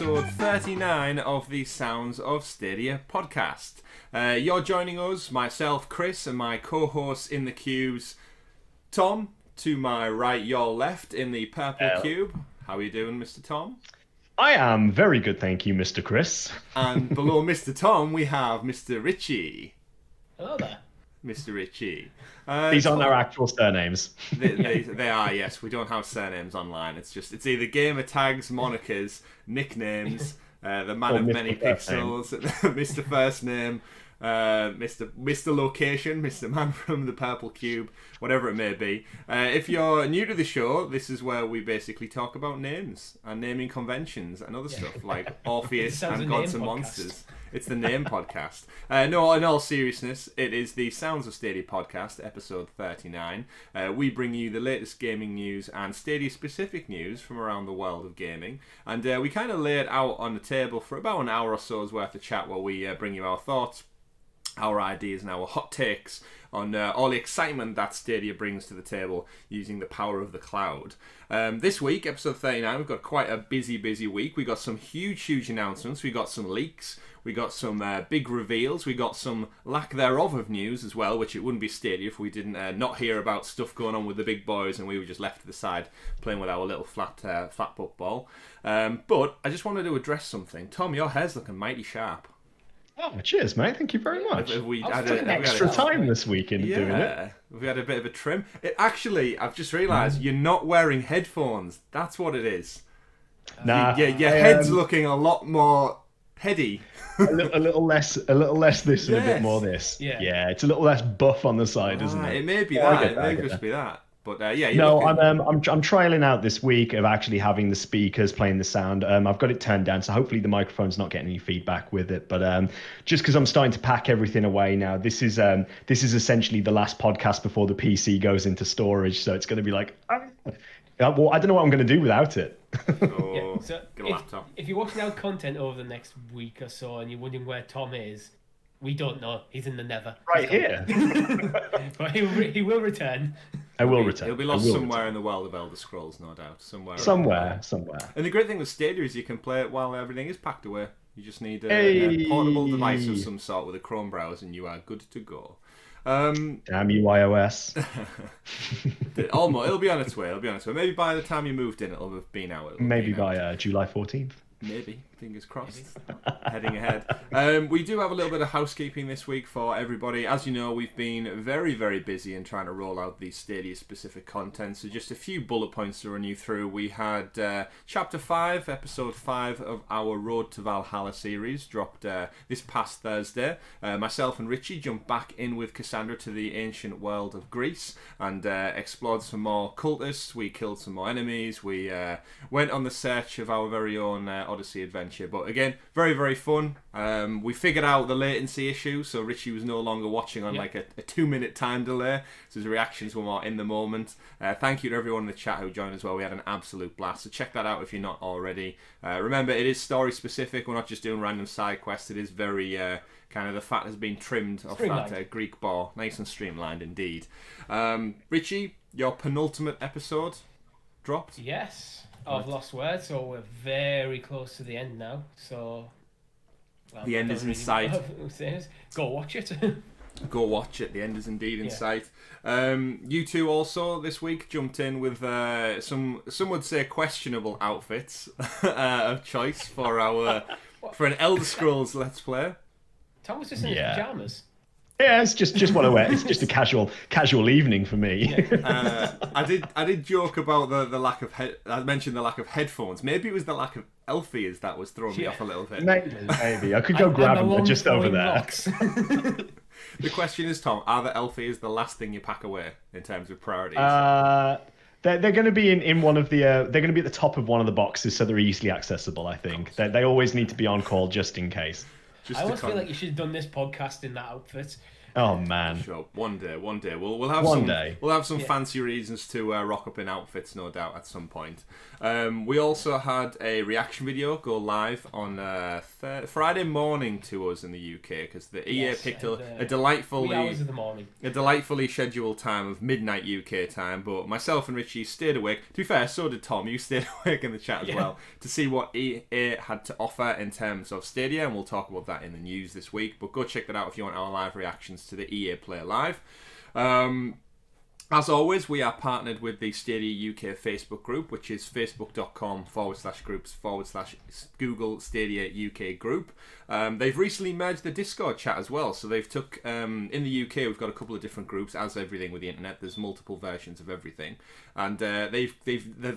episode 39 of the Sounds of Stadia podcast. You're joining us, myself, Chris, and my co-hosts in the cubes, Tom, to my right, your left, in the purple cube. How are you doing, Mr. Tom? I am very good, thank you, Mr. Chris. And below Mr. Tom, we have Mr. Richie. Hello there. Mr. Richie. These aren't our actual surnames. They are, yes. We don't have surnames online. It's either gamer tags, monikers, nicknames, the man of many pixels, Mr. First Name, Mr. Location, Mr. Man from the Purple Cube, whatever it may be. If you're new to the show, this is where we basically talk about names and naming conventions and other stuff like Orpheus and Gods and Monsters. It's the name podcast. No, in all seriousness, it is the Sounds of Stadia podcast, episode 39. We bring you the latest gaming news and Stadia-specific news from around the world of gaming. And we kind of lay it out on the table for about an hour or so's worth of chat while we bring you our thoughts, our ideas and our hot takes on all the excitement that Stadia brings to the table using the power of the cloud. This week, episode 39, we've got quite a busy week. We got some huge announcements. We got some leaks. We got some big reveals. We got some lack thereof of news as well, which it wouldn't be Stadia if we didn't not hear about stuff going on with the big boys and we were just left to the side playing with our little flat football. But I just wanted to address something. Tom, your hair's looking mighty sharp. Oh, cheers, mate. Thank you very much. We had extra time this weekend doing it. We had a bit of a trim. Actually, I've just realised you're not wearing headphones. That's what it is. Nah, your head's looking a lot more heady. a little less this and a bit more this. Yeah, it's a little less buff on the side, isn't it? It may be that. It may just be that. But no, I'm trialing out this week of actually having the speakers playing the sound. I've got it turned down, so hopefully the microphone's not getting any feedback with it. But just because I'm starting to pack everything away now, this is essentially the last podcast before the PC goes into storage. So it's going to be like, well, I don't know what I'm going to do without it. So get a laptop. If you're watching our content over the next week or so and you're wondering where Tom is, we don't know. He's in the nether. Right here. But he will return. I will return. He'll be lost somewhere in the world of Elder Scrolls, no doubt. Somewhere. And the great thing with Stadia is you can play it while everything is packed away. You just need a portable device of some sort with a Chrome browser and you are good to go. Damn you, iOS. Almost. It'll be on its way. Maybe by the time you moved in, it'll have been out. Maybe by July 14th. Maybe. Fingers crossed. Heading ahead. We do have a little bit of housekeeping this week for everybody. As you know, we've been very busy in trying to roll out the Stadia-specific content. So just a few bullet points to run you through. We had Chapter 5, Episode 5 of our Road to Valhalla series dropped this past Thursday. Myself and Richie jumped back in with Cassandra to the ancient world of Greece and explored some more cultists. We killed some more enemies. We went on the search of our very own Odyssey adventure. But again, very fun. We figured out the latency issue, so Richie was no longer watching on like a 2-minute time delay, so his reactions were more in the moment. Thank you to everyone in the chat who joined as well. We had an absolute blast, so check that out if you're not already. Remember, it is story specific. We're not just doing random side quests. It is very kind of the fat has been trimmed off that Greek boar. Nice and streamlined indeed. Richie, your penultimate episode dropped. Yes. Of Lost Words, so we're very close to the end now. So the end is in sight. Go watch it. Go watch it. The end is indeed in sight. You two also this week jumped in with some would say questionable outfits of choice for an Elder Scrolls Let's Play. Tom was just in his pajamas. Yeah, it's just what I wear. It's just a casual evening for me. I did joke about the lack of I mentioned the lack of headphones. Maybe it was the lack of Elfies that was throwing me off a little bit. Maybe. I could go grab them. They're just over there. The question is, Tom, are the Elfies the last thing you pack away in terms of priorities? They're going to be in one of the. They're going to be at the top of one of the boxes, so they're easily accessible. I think they always need to be on call just in case. I always feel like you should have done this podcast in that outfit. Oh man. Sure. One day. We'll have One some. day. We'll have some fancy reasons to rock up in outfits, no doubt, at some point. We also had a reaction video go live on Friday morning to us in the UK because the EA picked a delightfully 3 hours of the morning. A delightfully scheduled time of midnight UK time, but myself and Richie stayed awake. To be fair, so did Tom. You stayed awake in the chat as well to see what EA had to offer in terms of Stadia, and we'll talk about that in the news this week. But go check that out if you want our live reactions to the EA Play Live. As always, we are partnered with the Stadia UK Facebook group, which is facebook.com/groups/Google Stadia UK group. They've recently merged the Discord chat as well, so they've took in the UK we've got a couple of different groups. As everything with the internet, there's multiple versions of everything, and they've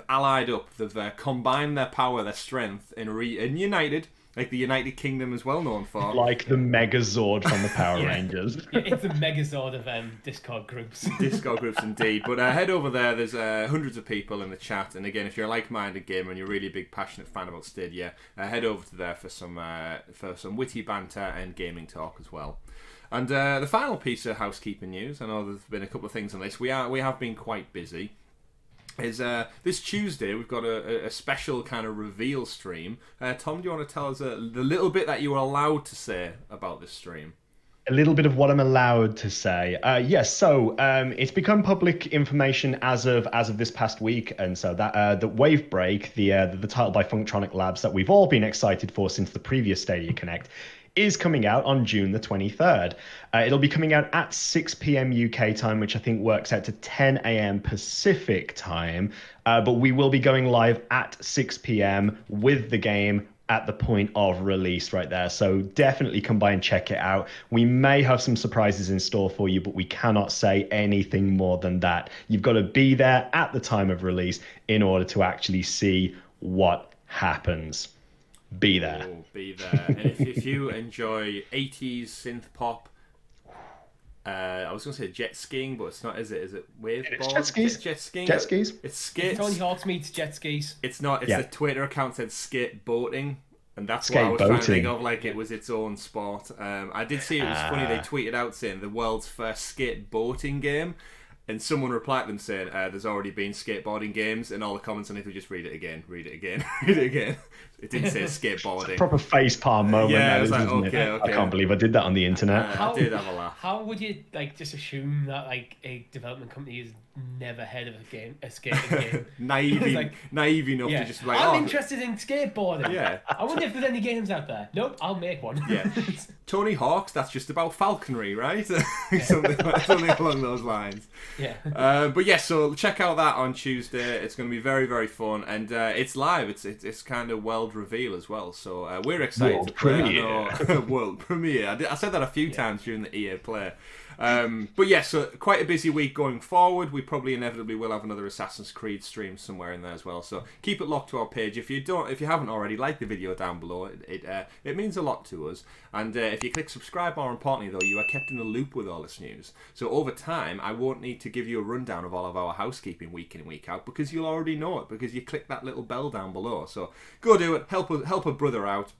allied up. They've combined their power, their strength, and united. Like the United Kingdom is well known for. Like the Megazord from the Power Rangers. It's a Megazord of Discord groups. Discord groups indeed. But head over there. There's hundreds of people in the chat. And again, if you're a like-minded gamer and you're really a big, passionate fan about Stadia, head over to there for some witty banter and gaming talk as well. And the final piece of housekeeping news, I know there's been a couple of things on this. We have been quite busy. Is this Tuesday we've got a special kind of reveal stream. Tom, do you want to tell us the little bit that you were allowed to say about this stream? A little bit of what I'm allowed to say. Yes, so it's become public information as of this past week, and so that the Wave Break, the title by Functronic Labs that we've all been excited for since the previous Stadia Connect, is coming out on June the 23rd. It'll be coming out at 6 p.m. UK time, which I think works out to 10 a.m. Pacific time. But we will be going live at 6 p.m. with the game at the point of release right there. So definitely come by and check it out. We may have some surprises in store for you, but we cannot say anything more than that. You've got to be there at the time of release in order to actually see what happens. Be there. Oh, be there. And if you enjoy 80s synth pop, I was going to say jet skiing, but it's not, is it? Is it waveboard? Jet skis. Jet skiing. Jet skis. It's skates. Tony Hawk's meets jet skis. It's not. It's Yeah. the Twitter account said skateboating. And that's Skate what I was trying to think boating. of, like it was its own sport. I did see it was funny, they tweeted out saying the world's first skateboating game. And someone replied to them saying, there's already been skateboarding games, and all the comments on it were just read it again, read it again, read it again. It didn't say skateboarding. Proper facepalm moment. Yeah, that it was is, like, isn't okay, it? okay. I can't believe I did that on the internet. I did have a laugh. How would you just assume that a development company is never heard of a skating game? naive enough to just be like, I'm interested in skateboarding. Yeah. I wonder if there's any games out there. Nope, I'll make one. Yeah. Tony Hawk's, that's just about falconry, right? something along those lines. Yeah. But yeah, so check out that on Tuesday. It's going to be very, very fun, and it's live. It's kind of world reveal as well. So we're excited World to play. premiere. World premiere. I said that a few times during the EA Play. But yeah, so quite a busy week going forward. We probably inevitably will have another Assassin's Creed stream somewhere in there as well. So keep it locked to our page. If you haven't already, like the video down below. It means a lot to us. And if you click subscribe, more importantly though, you are kept in the loop with all this news. So over time, I won't need to give you a rundown of all of our housekeeping week in and week out because you'll already know it because you click that little bell down below. So go do it. Help a brother out.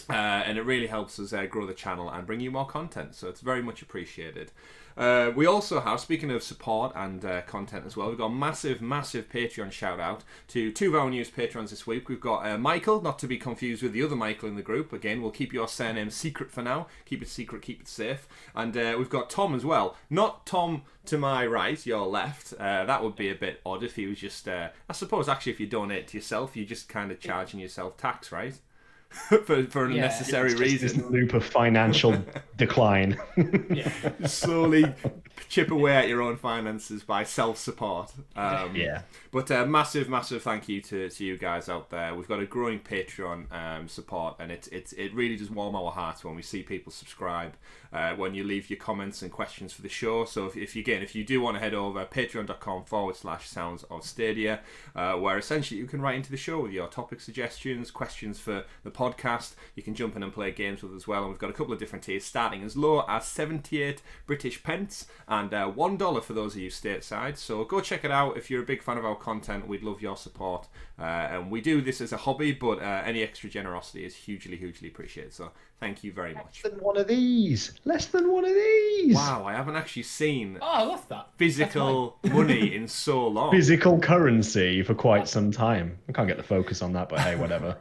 And it really helps us grow the channel and bring you more content, so it's very much appreciated. We also have, speaking of support and content as well, we've got a massive Patreon shout out to two of our newest patrons this week. We've got Michael, not to be confused with the other Michael in the group. Again, we'll keep your surname secret for now. Keep it secret, keep it safe. And we've got Tom as well. Not Tom to my right, your left. That would be a bit odd if he was just... I suppose, actually, if you donate to yourself, you're just kind of charging yourself tax, right? for unnecessary reasons. This loop of financial decline. Yeah. Slowly chip away at your own finances by self-support. Yeah. But massive thank you to you guys out there. We've got a growing Patreon support, and it really does warm our hearts when we see people subscribe, when you leave your comments and questions for the show. So if you do want to head over, patreon.com/Sounds of Stadia, where essentially you can write into the show with your topic suggestions, questions for the podcast. You can jump in and play games with us as well, and we've got a couple of different tiers starting as low as 78 British pence and $1 for those of you stateside. So go check it out. If you're a big fan of our content, we'd love your support. And we do this as a hobby, but any extra generosity is hugely, hugely appreciated. So thank you very much. Less than one of these. Less than one of these. Wow, I haven't actually seen I love that. physical money in so long. Physical currency for quite some time. I can't get the focus on that, but hey, whatever.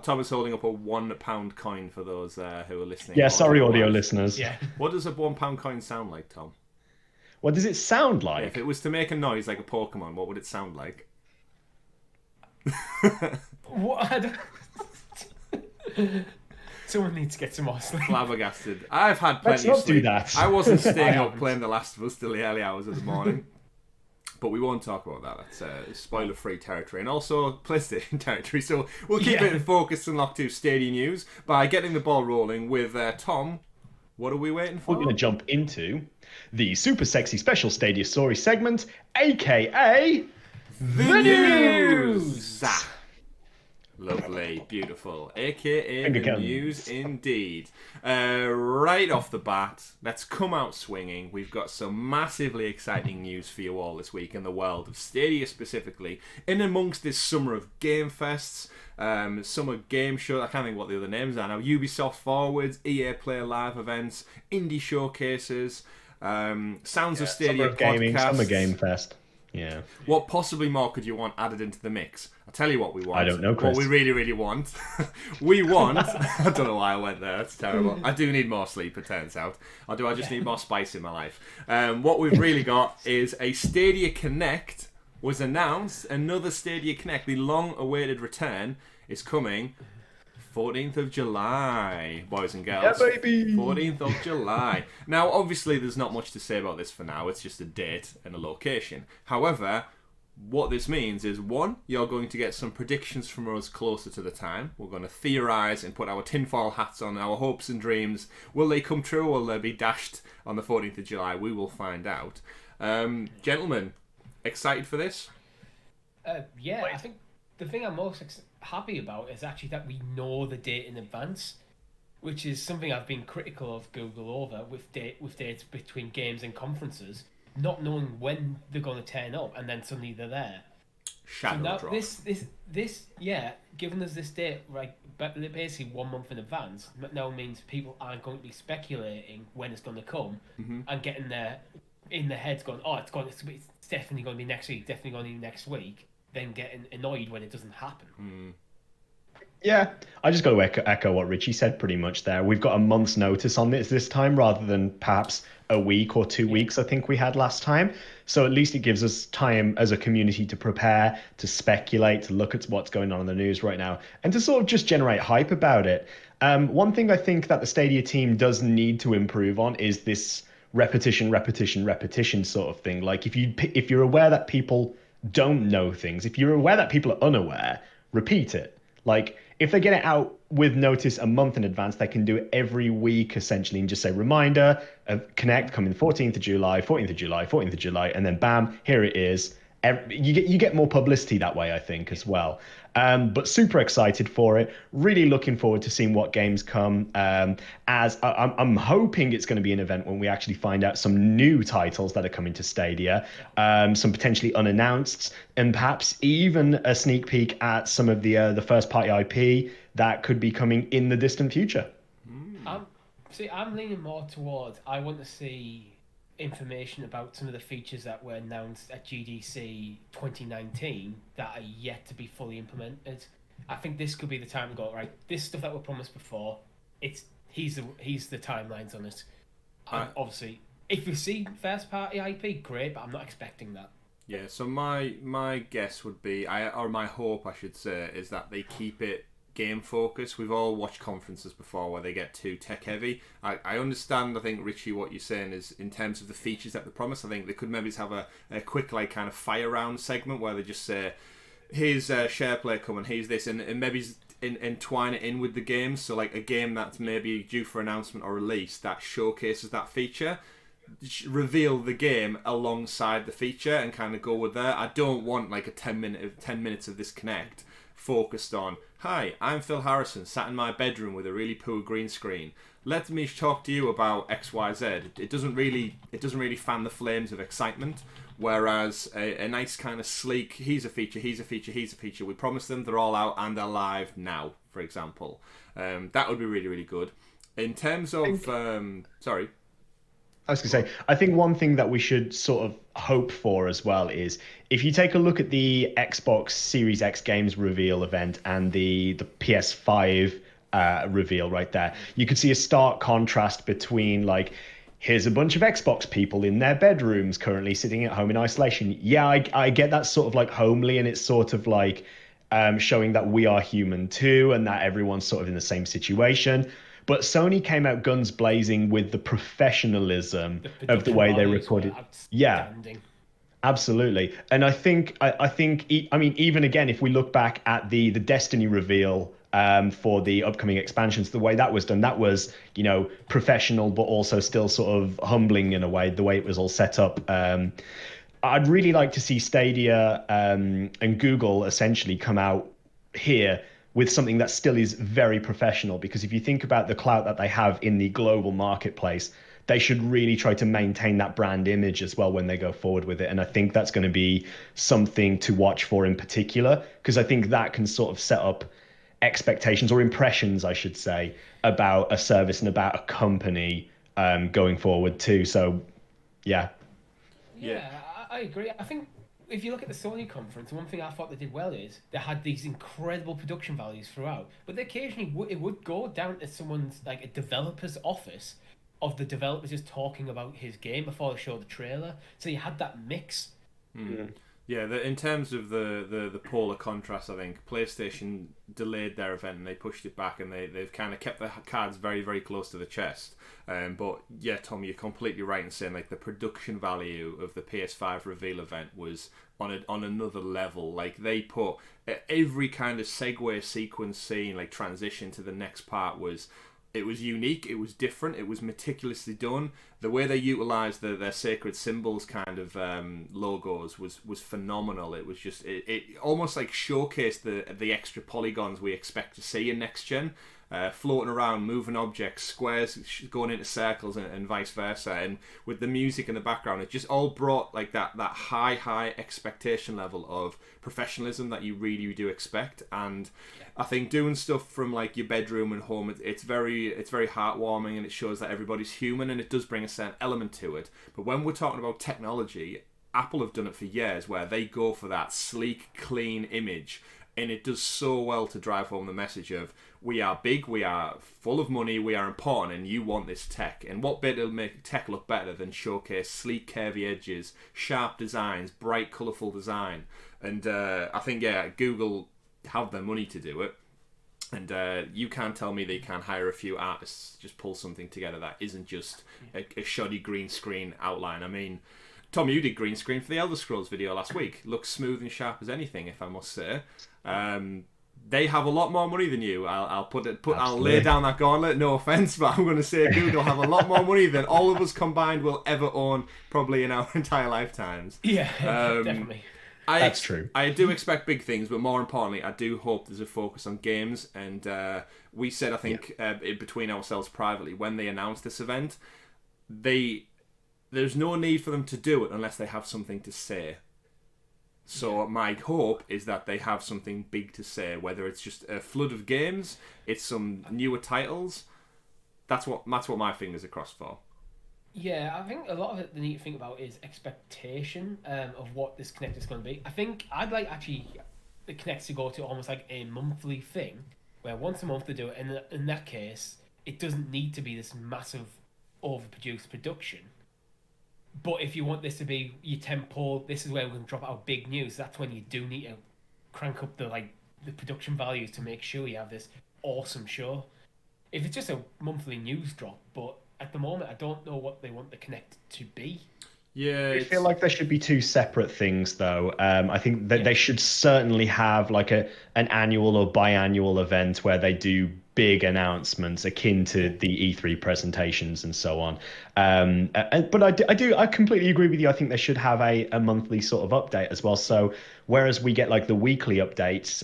Tom is holding up a £1 coin for those who are listening. Yeah, sorry, audio listeners. Yeah. What does a £1 coin sound like, Tom? What does it sound like? If it was to make a noise like a Pokemon, what would it sound like? What? Someone needs to get some more sleep. Flabbergasted. I've had Let's plenty not of sleep. do that. I wasn't staying I up haven't. playing The Last of Us till the early hours of the morning. But we won't talk about that. That's spoiler-free territory. And also PlayStation territory. So we'll keep it focused and locked to Stadia news by getting the ball rolling with Tom. What are we waiting for? We're going to jump into the super sexy special Stadia story segment, aka The News! Lovely, beautiful. AKA Finger the guns. news indeed. Right off the bat, let's come out swinging. We've got some massively exciting news for you all this week in the world of Stadia specifically. In amongst this summer of Game Fests, summer game show, I can't think what the other names are now. Ubisoft Forwards, EA Play Live events, indie showcases, Sounds of Stadia Summer of Gaming, podcasts. Summer Game Fest. Yeah. What possibly more could you want added into the mix? I'll tell you what we want. I don't know, Chris. What we really, really want. We want... I don't know why I went there. That's terrible. I do need more sleep, it turns out. Or do I just need more spice in my life? What we've really got is a Stadia Connect was announced. Another Stadia Connect, the long-awaited return, is coming 14th of July, boys and girls. Yeah, baby! 14th of July. Now, obviously, there's not much to say about this for now. It's just a date and a location. However, what this means is, one, you're going to get some predictions from us closer to the time. We're going to theorise and put our tinfoil hats on, our hopes and dreams. Will they come true or will they be dashed on the 14th of July? We will find out. Gentlemen, excited for this? Yeah, I think the thing I'm most happy about is actually that we know the date in advance, which is something I've been critical of Google over with dates between games and conferences, not knowing when they're going to turn up and then suddenly they're there. Shadow So now drop. this giving us this date right, basically 1 month in advance, now means people aren't going to be speculating when it's going to come and getting in their heads going, oh, it's definitely going to be next week, definitely going to be next week, then getting annoyed when it doesn't happen. Yeah, I just got to echo what Richie said pretty much there. We've got a month's notice on this time rather than perhaps a week or 2 weeks I think we had last time. So at least it gives us time as a community to prepare, to speculate, to look at what's going on in the news right now, and to sort of just generate hype about it. One thing I think that the Stadia team does need to improve on is this repetition sort of thing. Like if you're aware that people don't know things, if you're aware that people are unaware, repeat it. Like if they get it out with notice a month in advance, they can do it every week essentially and just say reminder of Connect coming 14th of July, 14th of July, 14th of July, and then bam, here it is. You get more publicity that way, I think, as well. But super excited for it. Really looking forward to seeing what games come. As I'm hoping it's going to be an event when we actually find out some new titles that are coming to Stadia, some potentially unannounced, and perhaps even a sneak peek at some of the first party IP that could be coming in the distant future. I'm leaning more towards I want to see information about some of the features that were announced at GDC 2019 that are yet to be fully implemented. I think this could be the time to go, right, this stuff that were promised before, he's the timelines on it. Obviously, if we see first party IP, great, but I'm not expecting that. Yeah, so my guess would be, or my hope I should say, is that they keep it game focused. We've all watched conferences before where they get too tech heavy. I understand, I think, Richie, what you're saying is in terms of the features that they promise. I think they could maybe just have a quick like kind of fire round segment where they just say, here's SharePlay coming, here's this, and maybe entwine it in with the game. So like a game that's maybe due for announcement or release that showcases that feature, reveal the game alongside the feature and kind of go with that. I don't want like a 10 minutes of this Connect focused on, hi, I'm Phil Harrison, sat in my bedroom with a really poor green screen. Let me talk to you about XYZ. It doesn't really fan the flames of excitement. Whereas a nice kind of sleek, here's a feature. We promise them they're all out and they're live now, for example. That would be really, really good. In terms of, sorry. I was going to say, I think one thing that we should sort of hope for as well is if you take a look at the Xbox Series X games reveal event and the PS5 reveal right there, you could see a stark contrast between like, here's a bunch of Xbox people in their bedrooms currently sitting at home in isolation. Yeah, I get that sort of like homely, and it's sort of like showing that we are human too and that everyone's sort of in the same situation. But Sony came out guns blazing with the professionalism of the way they recorded. Yeah, absolutely. And I think, I mean, even again, if we look back at the Destiny reveal for the upcoming expansions, the way that was done, that was, you know, professional, but also still sort of humbling in a way, the way it was all set up. I'd really like to see Stadia and Google essentially come out here with something that still is very professional, because if you think about the clout that they have in the global marketplace, they should really try to maintain that brand image as well when they go forward with it. And I think that's going to be something to watch for in particular, because I think that can sort of set up expectations, or impressions, I should say, about a service and about a company going forward too. So, yeah. Yeah, I agree. I think if you look at the Sony conference, one thing I thought they did well is they had these incredible production values throughout, but occasionally it would go down to someone's, like a developer's office, of the developer just talking about his game before they show the trailer. So you had that mix. Yeah, in terms of the polar contrast, I think PlayStation delayed their event and they pushed it back, and they've kind of kept their cards very, very close to the chest. But yeah, Tom, you're completely right in saying like the production value of the PS5 reveal event was on another level. Like they put every kind of segue sequence scene, like transition to the next part was. It was unique, it was different, it was meticulously done. The way they utilised their sacred symbols kind of logos was phenomenal. It was just, it almost like showcased the extra polygons we expect to see in next gen. Floating around, moving objects, squares going into circles, and vice versa. And with the music in the background, it just all brought like that high expectation level of professionalism that you really do expect. And I think doing stuff from like your bedroom and home, it's very heartwarming, and it shows that everybody's human, and it does bring a certain element to it. But when we're talking about technology, Apple have done it for years, where they go for that sleek, clean image, and it does so well to drive home the message of, we are big, we are full of money, we are important, and you want this tech. And what better will make tech look better than showcase sleek, curvy edges, sharp designs, bright, colourful design? And I think, yeah, Google have the money to do it. And you can't tell me they can't hire a few artists, just pull something together that isn't just a shoddy green screen outline. I mean, Tom, you did green screen for the Elder Scrolls video last week. Looks smooth and sharp as anything, if I must say. They have a lot more money than you. I'll lay down that gauntlet. No offense, but I'm going to say Google have a lot more money than all of us combined will ever own, probably in our entire lifetimes. Yeah, definitely. That's true. I do expect big things, but more importantly, I do hope there's a focus on games. And we said, I think, between ourselves privately, when they announced this event, there's no need for them to do it unless they have something to say. So my hope is that they have something big to say, whether it's just a flood of games, it's some newer titles. That's what my fingers are crossed for. Yeah, I think a lot of it they need to think about is expectation of what this Connect is going to be. I think I'd like actually the Connect to go to almost like a monthly thing, where once a month they do it, and in that case, it doesn't need to be this massive, overproduced production. But if you want this to be your tentpole, this is where we're going to drop out big news. That's when you do need to crank up the production values to make sure you have this awesome show. If it's just a monthly news drop, but at the moment I don't know what they want the Connect to be. Yeah, I feel like there should be two separate things, though. I think that they should certainly have like an annual or biannual event where they do big announcements akin to the E3 presentations and so on. But I completely agree with you. I think they should have a monthly sort of update as well. So whereas we get like the weekly updates,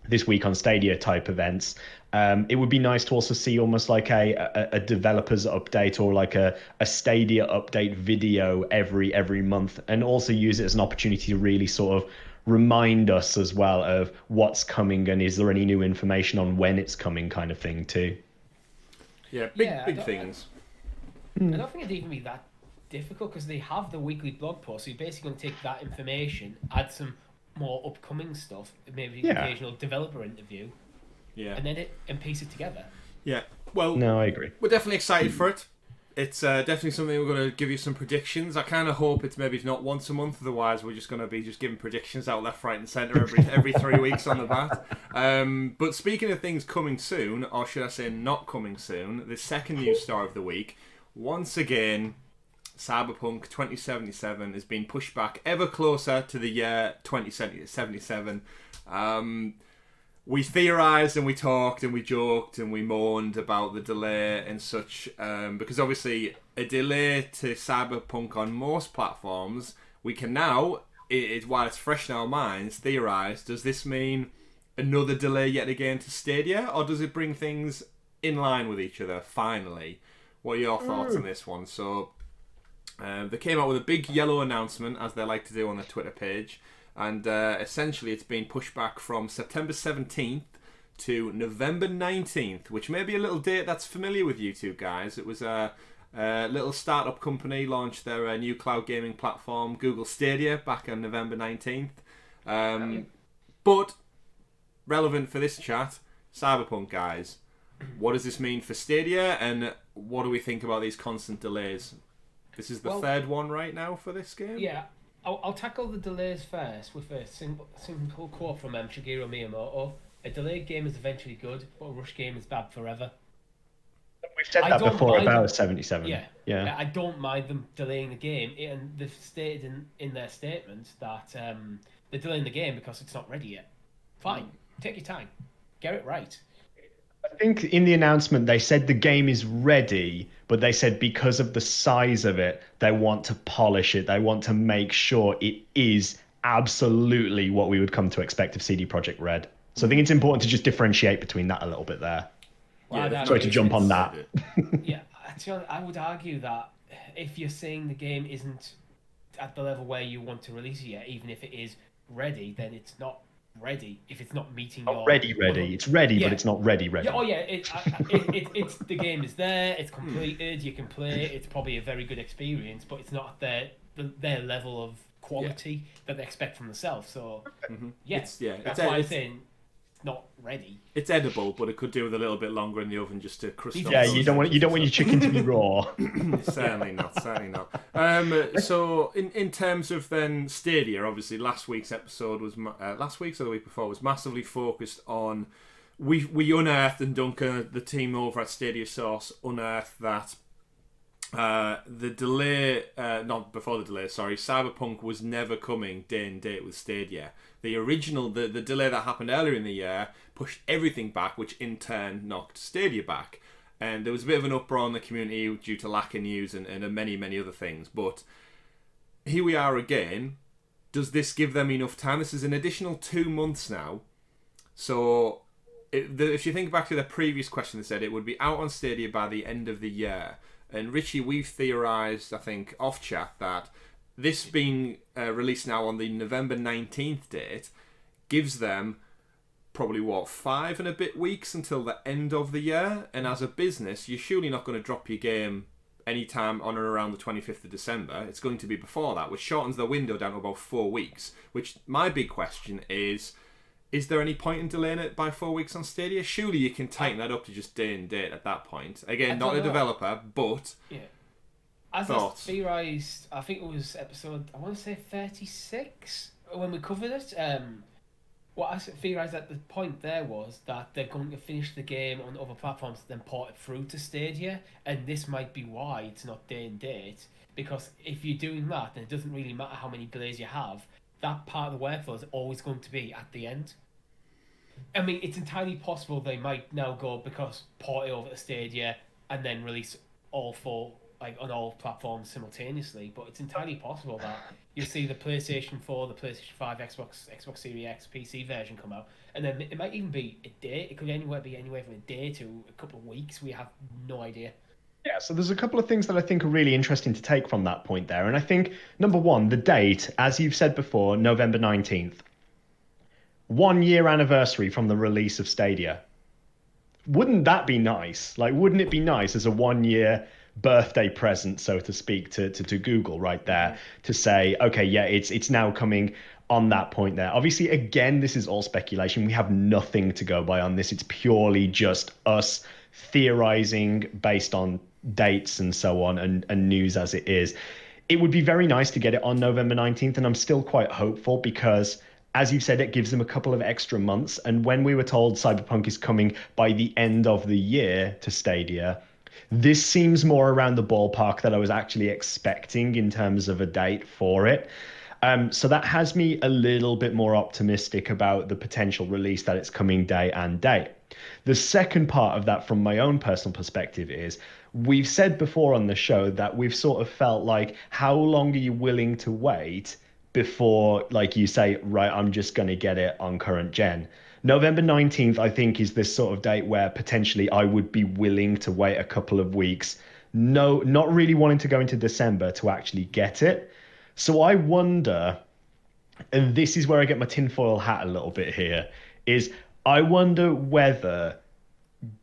this week on Stadia type events. It would be nice to also see almost like a developers update or like a Stadia update video every month, and also use it as an opportunity to really sort of remind us as well of what's coming and is there any new information on when it's coming, kind of thing too. Yeah, big things. I don't think it'd even be that difficult because they have the weekly blog post. So you're basically going to take that information, add some more upcoming stuff, maybe an occasional developer interview, and edit and piece it together. Yeah, well, no, I agree. We're definitely excited for it. It's definitely something we're going to give you some predictions. I kind of hope it's maybe not once a month, otherwise we're just going to be just giving predictions out left, right, and centre every 3 weeks on the bat. But speaking of things coming soon, or should I say not coming soon, the second news story of the week, once again, Cyberpunk 2077 has been pushed back ever closer to the year 2077. We theorised and we talked and we joked and we moaned about the delay and such, because obviously a delay to Cyberpunk on most platforms, we can now, while it's fresh in our minds, theorise, does this mean another delay yet again to Stadia, or does it bring things in line with each other, finally? What are your thoughts on this one? So, they came out with a big yellow announcement, as they like to do on their Twitter page, and essentially it's been pushed back from September 17th to November 19th, which may be a little date that's familiar with you two guys. It was a little startup company launched their new cloud gaming platform, Google Stadia, back on November 19th. But, relevant for this chat, Cyberpunk, guys. What does this mean for Stadia, and what do we think about these constant delays? This is the third one right now for this game? Yeah, I'll tackle the delays first with a simple quote from Shigeru Miyamoto. A delayed game is eventually good, but a rushed game is bad forever. We've said that before about 77. Yeah. I don't mind them delaying the game, and they've stated in their statements that they're delaying the game because it's not ready yet. Fine, take your time, get it right. I think in the announcement they said the game is ready, but they said because of the size of it, they want to polish it. They want to make sure it is absolutely what we would come to expect of CD Projekt Red. So I think it's important to just differentiate between that a little bit there. Sorry to jump on that. Yeah, I would argue that if you're saying the game isn't at the level where you want to release it yet, even if it is ready, then it's not ready. If it's not meeting your ready, it's ready, but it's not ready. It's the game is there, it's completed, you can play it. It's probably a very good experience, but it's not their level of quality that they expect from themselves. So that's why I'm saying not ready. It's edible, but it could do with a little bit longer in the oven just to crust. Yeah, you don't want your chicken to be raw. Certainly not. So in terms of then Stadia, obviously last week's episode was last week's or the week before was massively focused on we unearthed, and Duncan, the team over at Stadia Source, unearthed that the delay, not before the delay, sorry, Cyberpunk was never coming day and date with Stadia. The original, the delay that happened earlier in the year pushed everything back, which in turn knocked Stadia back. And there was a bit of an uproar in the community due to lack of news and many, many other things. But here we are again. Does this give them enough time? This is an additional 2 months now. So if you think back to the previous question, they said it would be out on Stadia by the end of the year. And Richie, we've theorised, I think, off chat, that this being released now on the November 19th date gives them probably, 5 and a bit weeks until the end of the year. And as a business, you're surely not going to drop your game anytime on or around the 25th of December. It's going to be before that, which shortens the window down to about 4 weeks. Which, my big question is there any point in delaying it by 4 weeks on Stadia? Surely you can tighten that up to just day and date at that point. Again, not a developer, but... Yeah. As I theorised, I think it was episode, I want to say 36, when we covered it. What I theorised at the point there was that they're going to finish the game on other platforms, then port it through to Stadia, and this might be why it's not day and date, because if you're doing that, then it doesn't really matter how many delays you have, that part of the workflow is always going to be at the end. I mean, it's entirely possible they might now go, because port it over to Stadia, and then release all 4 like on all platforms simultaneously, but it's entirely possible that you'll see the PlayStation 4, the PlayStation 5, Xbox Series X, PC version come out, and then it might even be a day. It could be anywhere from a day to a couple of weeks. We have no idea. Yeah, so there's a couple of things that I think are really interesting to take from that point there. And I think, number one, the date, as you've said before, November 19th, 1 year anniversary from the release of Stadia. Wouldn't that be nice? Like, wouldn't it be nice as a 1 year birthday present, so to speak, to Google right there, to say, okay, yeah, it's now coming on that point there. Obviously, again, this is all speculation. We have nothing to go by on this. It's purely just us theorizing based on dates and so on, and news as it is. It would be very nice to get it on November 19th, and I'm still quite hopeful because, as you said, it gives them a couple of extra months. And when we were told Cyberpunk is coming by the end of the year to Stadia, this seems more around the ballpark that I was actually expecting in terms of a date for it. So that has me a little bit more optimistic about the potential release that it's coming day and date. The second part of that, from my own personal perspective, is we've said before on the show that we've sort of felt like, how long are you willing to wait before, like you say, right, I'm just going to get it on current gen? November 19th, I think, is this sort of date where potentially I would be willing to wait a couple of weeks. No, not really wanting to go into December to actually get it. So I wonder, and this is where I get my tinfoil hat a little bit here, is I wonder whether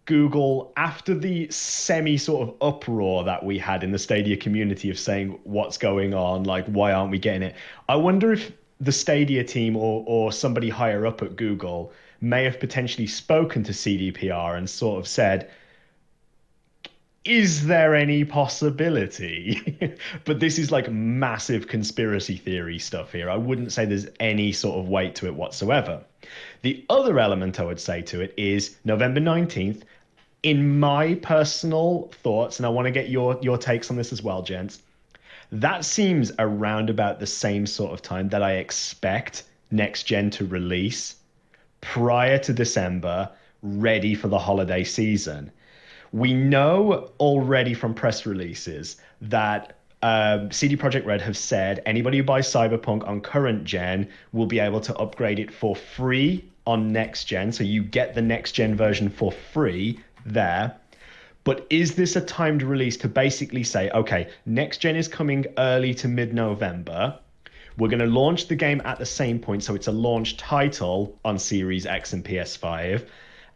Google, after the semi sort of uproar that we had in the Stadia community of saying what's going on, like why aren't we getting it? I wonder if the Stadia team or somebody higher up at Google may have potentially spoken to CDPR and sort of said, is there any possibility? But this is like massive conspiracy theory stuff here. I wouldn't say there's any sort of weight to it whatsoever. The other element I would say to it is November 19th. In my personal thoughts, and I want to get your takes on this as well, gents, that seems around about the same sort of time that I expect next gen to release, prior to December, ready for the holiday season. We know already from press releases that CD Projekt Red have said anybody who buys Cyberpunk on current gen will be able to upgrade it for free on next gen. So you get the next gen version for free there. But is this a timed release to basically say, okay, next gen is coming early to mid-November. We're going to launch the game at the same point. So it's a launch title on Series X and PS5.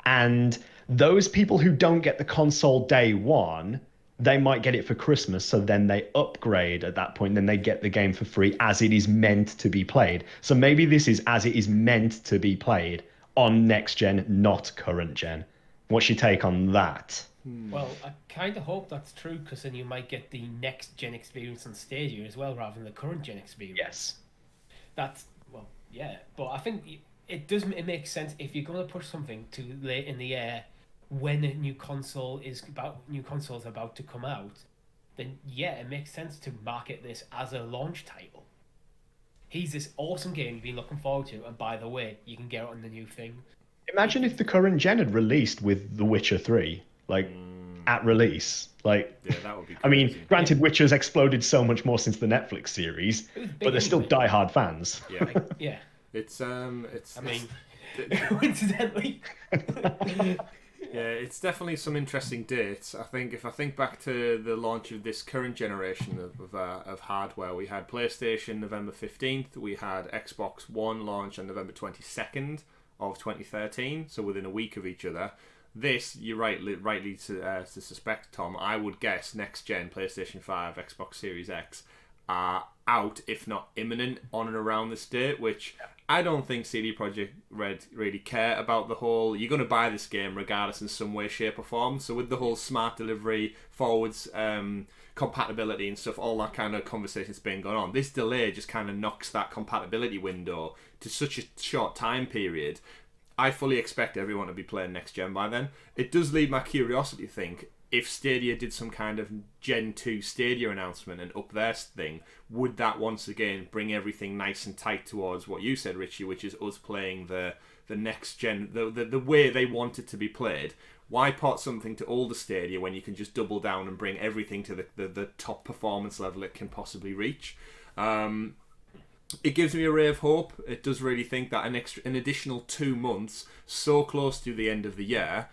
And those people who don't get the console day one, they might get it for Christmas. So then they upgrade at that point. Then they get the game for free as it is meant to be played. So maybe this is as it is meant to be played on next gen, not current gen. What's your take on that? Well, I kind of hope that's true, because then you might get the next gen experience on Stadia as well, rather than the current gen experience. Yes. That's, well, yeah. But I think it makes sense if you're going to push something to late in the year when a new console is about to come out. Then yeah, it makes sense to market this as a launch title. Here's this awesome game you've been looking forward to, and by the way, you can get it on the new thing. Imagine if the current gen had released with The Witcher 3, like, at release. Like, yeah, that would be crazy. I mean, granted, Witcher's exploded so much more since the Netflix series, but they're still diehard fans. Yeah. Yeah. It's I mean, coincidentally. Yeah, it's definitely some interesting dates. I think if I think back to the launch of this current generation of hardware, we had PlayStation November 15th, we had Xbox One launch on November 22nd of 2013, so within a week of each other. This, you're rightly to suspect, Tom, I would guess next gen PlayStation 5, Xbox Series X are out, if not imminent, on and around this date, which I don't think CD Projekt Red really care about the whole, you're going to buy this game regardless in some way, shape or form. So with the whole smart delivery, forwards, compatibility and stuff, all that kind of conversation's been going on, this delay just kind of knocks that compatibility window to such a short time period. I fully expect everyone to be playing next gen by then. It does leave my curiosity to think, if Stadia did some kind of Gen 2 Stadia announcement and up their thing, would that once again bring everything nice and tight towards what you said, Richie, which is us playing the the next gen, the way they want it to be played. Why port something to older Stadia when you can just double down and bring everything to the top performance level it can possibly reach? It gives me a ray of hope. It does really think that an additional 2 months, so close to the end of the year,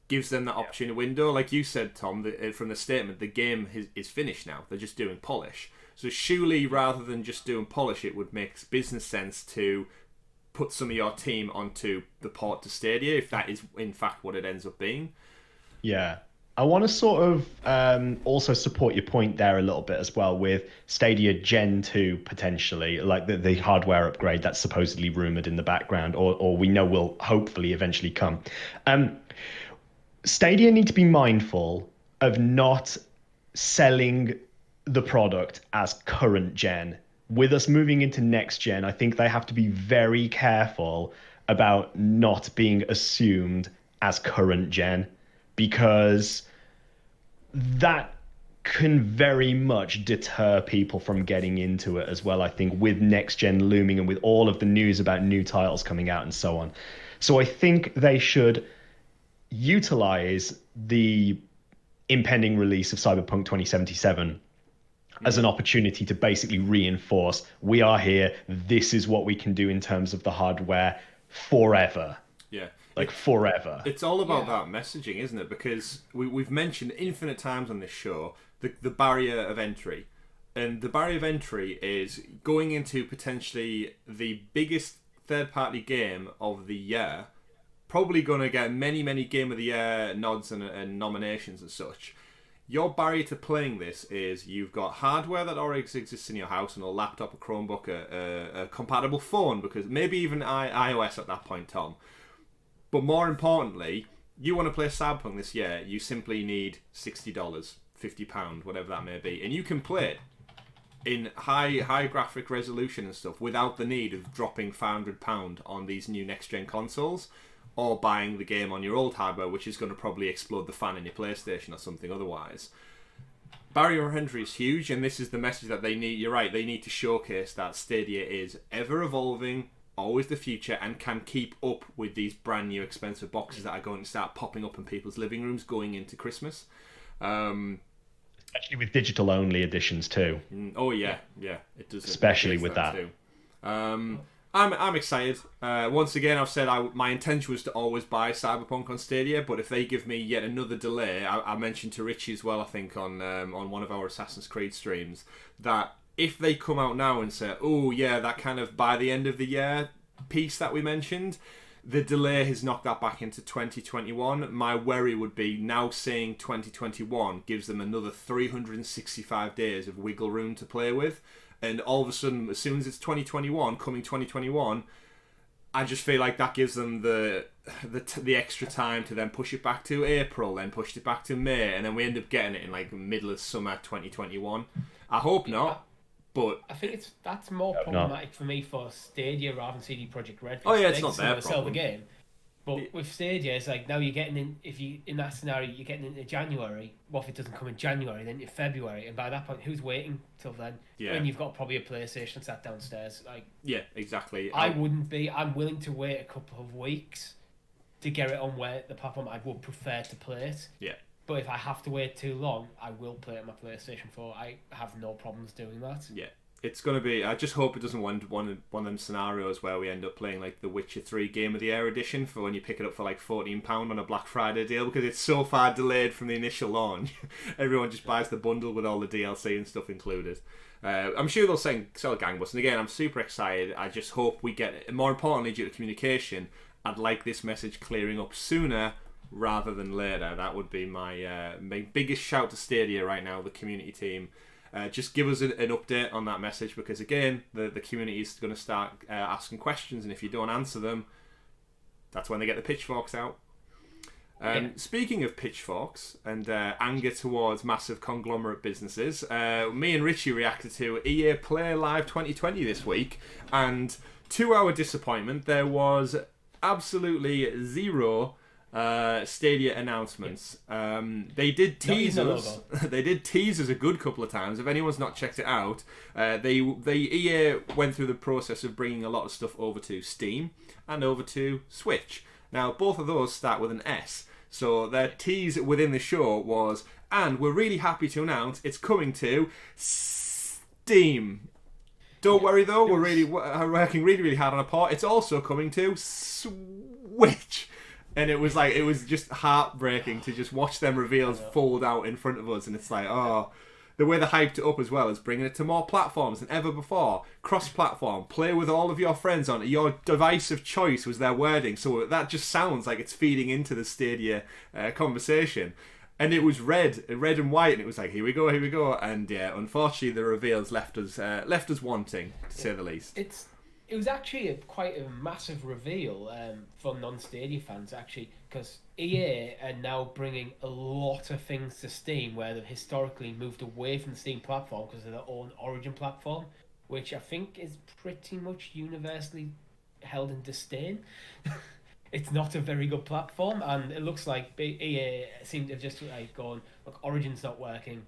gives them that opportunity window. Like you said, Tom, from the statement, the game is finished now. They're just doing polish. So surely, rather than just doing polish, it would make business sense to put some of your team onto the port to Stadia, if that is in fact what it ends up being. Yeah. I want to sort of also support your point there a little bit as well with Stadia Gen 2 potentially, like the hardware upgrade that's supposedly rumored in the background, or we know will hopefully eventually come. Stadia need to be mindful of not selling the product as current gen. With us moving into next gen, I think they have to be very careful about not being assumed as current gen, because that can very much deter people from getting into it as well, I think, with next gen looming and with all of the news about new titles coming out and so on. So I think they should utilize the impending release of Cyberpunk 2077 as an opportunity to basically reinforce, we are here, this is what we can do in terms of the hardware forever. Yeah. Forever. It's all about that messaging, isn't it? Because we've mentioned infinite times on this show the barrier of entry. And the barrier of entry is going into potentially the biggest third-party game of the year, probably going to get many, many Game of the Year nods and nominations and such. Your barrier to playing this is you've got hardware that already exists in your house, and a laptop, a Chromebook, a compatible phone, because maybe even iOS at that point, Tom. But more importantly, you want to play Cyberpunk this year, you simply need $60, £50, whatever that may be, and you can play it in high graphic resolution and stuff without the need of dropping £500 on these new next-gen consoles, or buying the game on your old hardware, which is going to probably explode the fan in your PlayStation or something otherwise. Barrier of entry is huge, and this is the message that they need. You're right, they need to showcase that Stadia is ever evolving, always the future, and can keep up with these brand new expensive boxes that are going to start popping up in people's living rooms going into Christmas. Especially with digital only editions too. Oh yeah, it does. Especially with that. Too. I'm excited. Once again, I've said my intention was to always buy Cyberpunk on Stadia, but if they give me yet another delay, I mentioned to Richie as well, I think, on one of our Assassin's Creed streams, that if they come out now and say, oh yeah, that kind of by the end of the year piece that we mentioned, the delay has knocked that back into 2021. My worry would be now saying 2021 gives them another 365 days of wiggle room to play with. And all of a sudden, as soon as it's 2021, I just feel like that gives them the extra time to then push it back to April, then push it back to May, and then we end up getting it in like middle of summer 2021. I hope not, but I think that's more problematic for me for Stadia rather than CD Projekt Red. Oh yeah, it's not their problem. Sell the game. But with Stadia, it's like now you're getting in. If you in that scenario, you're getting into January. What if it doesn't come in January? Then into February, and by that point, who's waiting till then? Yeah. When you've got probably a PlayStation sat downstairs. Like yeah, exactly. I wouldn't be. I'm willing to wait a couple of weeks to get it on where the platform I would prefer to play it. Yeah. But if I have to wait too long, I will play it on my PlayStation 4. I have no problems doing that. Yeah. It's going to be... I just hope it doesn't want one of them scenarios where we end up playing like the Witcher 3 Game of the Year edition for when you pick it up for like £14 on a Black Friday deal, because it's so far delayed from the initial launch. Everyone just buys the bundle with all the DLC and stuff included. I'm sure they'll sell gangbusters. And again, I'm super excited. I just hope we get... More importantly, due to communication, I'd like this message clearing up sooner rather than later. That would be my biggest shout to Stadia right now, the community team. Just give us an update on that message, because again, the community is going to start asking questions, and if you don't answer them, that's when they get the pitchforks out. Speaking of pitchforks and anger towards massive conglomerate businesses, me and Richie reacted to EA Play Live 2020 this week, and to our disappointment, there was absolutely zero Stadia announcements. They did teasers. They did teasers a good couple of times. If anyone's not checked it out, EA went through the process of bringing a lot of stuff over to Steam and over to Switch. Now, both of those start with an S. So their tease within the show was, and we're really happy to announce it's coming to Steam. Don't worry though, we're working really hard on a port. It's also coming to Switch. And it was just heartbreaking to just watch them reveals fold out in front of us. And it's like, oh, the way they hyped it up as well is bringing it to more platforms than ever before. Cross-platform, play with all of your friends on it. Your device of choice was their wording. So that just sounds like it's feeding into the Stadia conversation. And it was red and white, and it was like, here we go. And yeah, unfortunately, the reveals left us wanting, to say the least. It was actually quite a massive reveal for non-Stadia fans, actually, because EA are now bringing a lot of things to Steam where they've historically moved away from the Steam platform because of their own Origin platform, which I think is pretty much universally held in disdain. It's not a very good platform, and it looks like EA seem to have just gone, look, Origin's not working,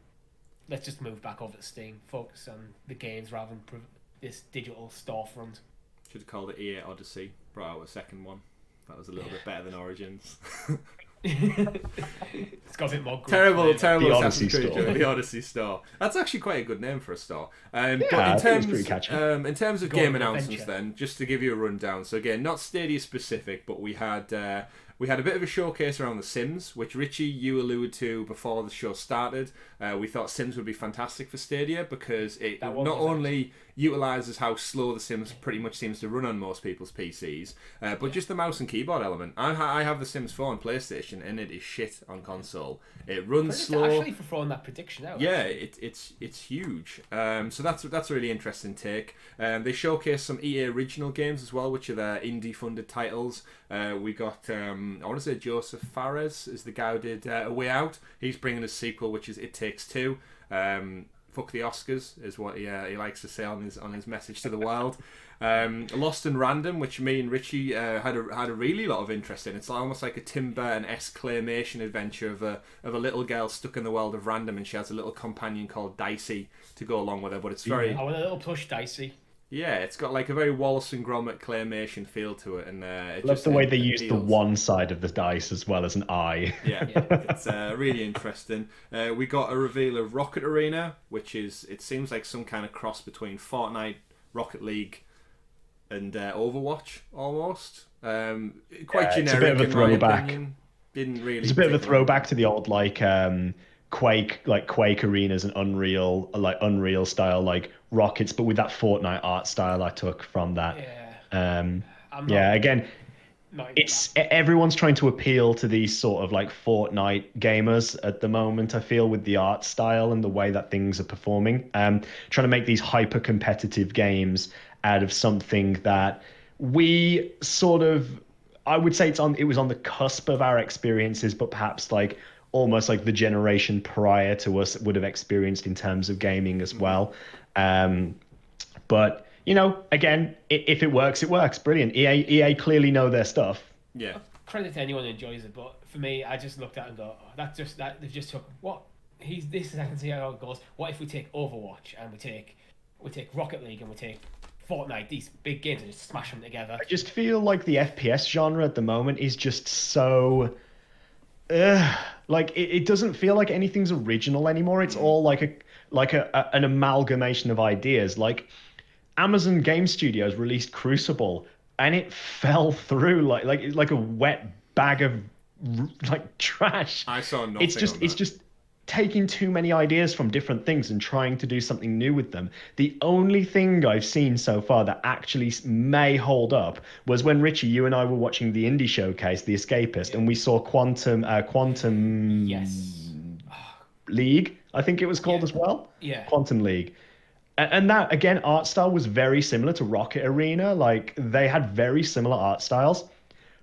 let's just move back over to Steam, focus on the games rather than this digital storefront. Should have called it EA Odyssey. Brought out a second one. That was a little bit better than Origins. It's got a bit more terrible the Assassin's Odyssey Creed store. The Odyssey store. That's actually quite a good name for a store. But I think it's pretty catchy. in terms of Go game on, announcements, adventure. then, just to give you a rundown. So again, not Stadia specific, but we had a bit of a showcase around The Sims, which Richie, you alluded to before the show started. We thought Sims would be fantastic for Stadia because it not only utilises how slow The Sims pretty much seems to run on most people's PCs, but just the mouse and keyboard element. I have The Sims 4 on PlayStation, and it is shit on console. It runs slow. Actually, for throwing that prediction out. Yeah, it's huge. So that's a really interesting take. They showcased some EA original games as well, which are their indie funded titles. We got I want to say Joseph Fares is the guy who did A Way Out. He's bringing a sequel, which is It Takes Two. Fuck the Oscars is what he likes to say on his message to the world. Lost and Random, which me and Richie had a really lot of interest in. It's almost like a Tim Burton-esque claymation adventure of a little girl stuck in the world of random, and she has a little companion called Dicey to go along with her. But it's very I want a little plush Dicey. Yeah, it's got like a very Wallace and Gromit claymation feel to it, and I love the way they use the one side of the dice as well as an eye. Yeah, it's really interesting. We got a reveal of Rocket Arena, which it seems like some kind of cross between Fortnite, Rocket League, and Overwatch almost. Quite generic. It's a bit of a throwback. Didn't really. It's a bit of a throwback to the old Quake arenas and Unreal style rockets, but with that Fortnite art style I took from that. Again, everyone's trying to appeal to these sort of Fortnite gamers at the moment, I feel, with the art style and the way that things are performing. Trying to make these hyper competitive games out of something that we sort of, I would say it was on the cusp of our experiences, but perhaps almost like the generation prior to us would have experienced in terms of gaming as well. But again, if it works, it works. Brilliant. EA clearly know their stuff. Yeah. Credit to anyone who enjoys it, but for me, I just looked at it and go, that they've just took what this is. I can see how it goes. What if we take Overwatch and we take Rocket League and we take Fortnite, these big games, and just smash them together? I just feel like the FPS genre at the moment is just so. It doesn't feel like anything's original anymore. It's all an amalgamation of ideas. Amazon Game Studios released Crucible, and it fell through like a wet bag of trash. I saw nothing. It's just taking too many ideas from different things and trying to do something new with them. The only thing I've seen so far that actually may hold up was when Richie, you and I were watching the indie showcase, The Escapist, and we saw Quantum Yes. League, I think it was called as well. Yeah. Quantum League. And that, again, art style was very similar to Rocket Arena. They had very similar art styles,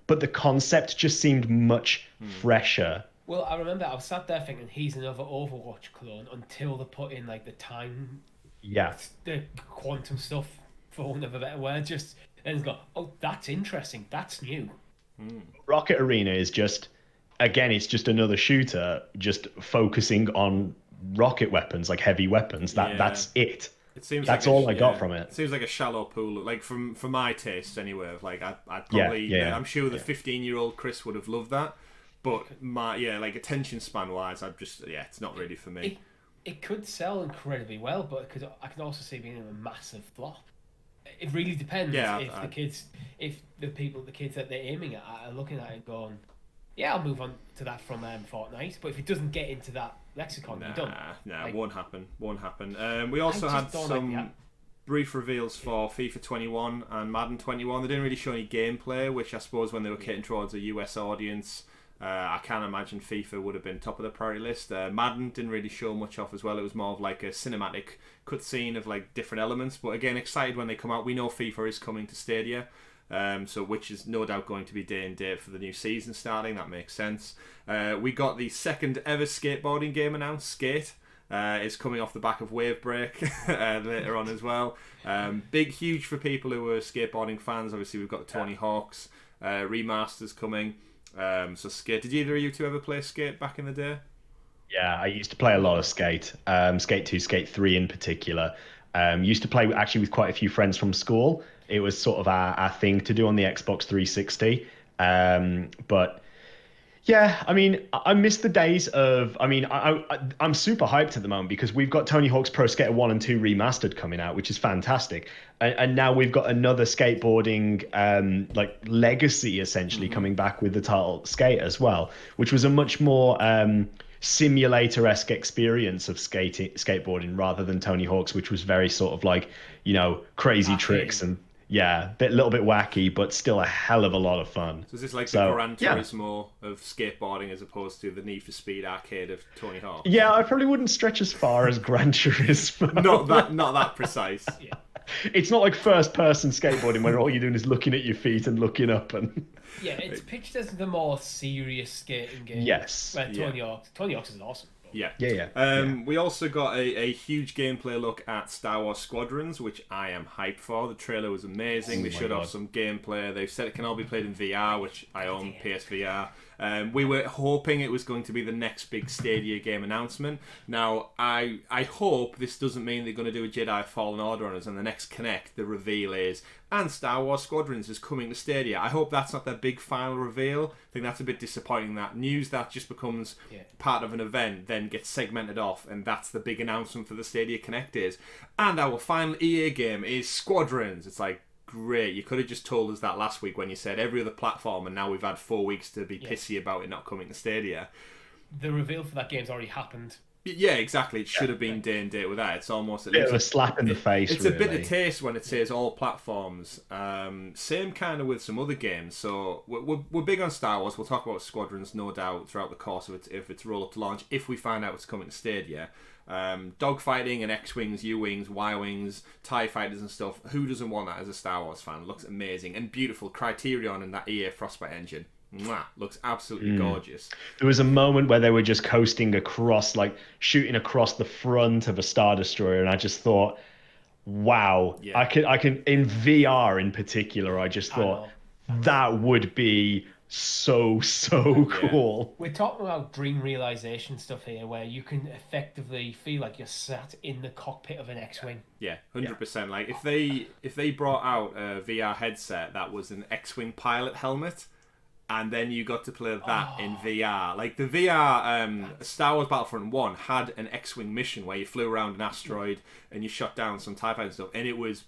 but the concept just seemed much fresher. Well, I remember I was sat there thinking he's another Overwatch clone until they put in the time, the quantum stuff, for want of a better word, and go, oh, that's interesting, that's new. Rocket Arena is just, again, it's just another shooter, just focusing on rocket weapons, like heavy weapons. That's it. It seems That's like all I got from it. It seems like a shallow pool, like for my taste anyway. Like I'd Yeah, probably, yeah, I'm sure the 15-year-old Chris would have loved that, but like attention span wise, it's not really for me. It could sell incredibly well, but I can also see being a massive flop. It really depends if the kids that they're aiming at are looking at it going, yeah, I'll move on to that from Fortnite. But if it doesn't get into that lexicon, you don't. It won't happen. We also had some brief reveals for FIFA 21 and Madden 21. They didn't really show any gameplay, which I suppose when they were catering towards a US audience, I can't imagine FIFA would have been top of the priority list. Madden didn't really show much off as well. It was more of like a cinematic cutscene of like different elements. But again, excited when they come out. We know FIFA is coming to Stadia, which is no doubt going to be day and date for the new season starting. That makes sense. We got the second ever skateboarding game announced. Skate is coming off the back of Wave Break later on as well. Huge for people who are skateboarding fans. Obviously, we've got the Tony Hawk's remasters coming. So Skate. Did either of you two ever play Skate back in the day? Yeah, I used to play a lot of Skate. Skate 2, Skate 3 in particular. Used to play actually with quite a few friends from school. It was sort of our thing to do on the Xbox 360. But yeah, I mean, I miss the days of. I mean, I'm super hyped at the moment because we've got Tony Hawk's Pro Skater 1 and 2 remastered coming out, which is fantastic, and now we've got another skateboarding like legacy essentially coming back with the title Skate as well, which was a much more simulator-esque experience of skateboarding rather than Tony Hawk's, which was very sort of like crazy tricks and. Yeah, a little bit wacky, but still a hell of a lot of fun. So is this like the Gran Turismo of skateboarding as opposed to the Need for Speed arcade of Tony Hawk? Yeah, I probably wouldn't stretch as far as Gran Turismo. Not that precise. Yeah. It's not like first-person skateboarding where all you're doing is looking at your feet and looking up and. Yeah, it's pitched as the more serious skating game. Yes. Where Tony Hawk's is awesome. Yeah. We also got a huge gameplay look at Star Wars Squadrons, which I am hyped for. The trailer was amazing. They showed off some gameplay. They've said it can all be played in VR, which I own PSVR. We were hoping it was going to be the next big Stadia game announcement. Now, I hope this doesn't mean they're going to do a Jedi Fallen Order on us, and the next Connect, the reveal is, and Star Wars Squadrons is coming to Stadia. I hope that's not their big final reveal. I think that's a bit disappointing. That news that just becomes part of an event then gets segmented off, and that's the big announcement for the Stadia Connect is. And our final EA game is Squadrons. It's like, great, you could have just told us that last week when you said every other platform, and now we've had 4 weeks to be pissy about it not coming to Stadia. The reveal for that game's already happened. Yeah, exactly. It should have been day and date with that. It's almost a bit of a slap in the face. It's really a bit of taste when it says all platforms. Same kind of with some other games. So we're big on Star Wars. We'll talk about Squadrons, no doubt, throughout the course of it if it's roll up to launch. If we find out it's coming to Stadia, dogfighting and X-wings, U-wings, Y-wings, TIE fighters and stuff. Who doesn't want that as a Star Wars fan? It looks amazing and beautiful. Criterion and that EA Frostbite engine. Mwah, looks absolutely gorgeous. There was a moment where they were just coasting across, like shooting across the front of a Star Destroyer, and I just thought, wow, I can in VR in particular, I just thought that would be so cool. We're talking about dream realization stuff here, where you can effectively feel like you're sat in the cockpit of an X-wing. Yeah, 100%. Like if they brought out a VR headset that was an X-wing pilot helmet, and then you got to play that in VR. Like the VR Star Wars Battlefront 1 had an X-wing mission where you flew around an asteroid and you shot down some TIE fighters and stuff, and it was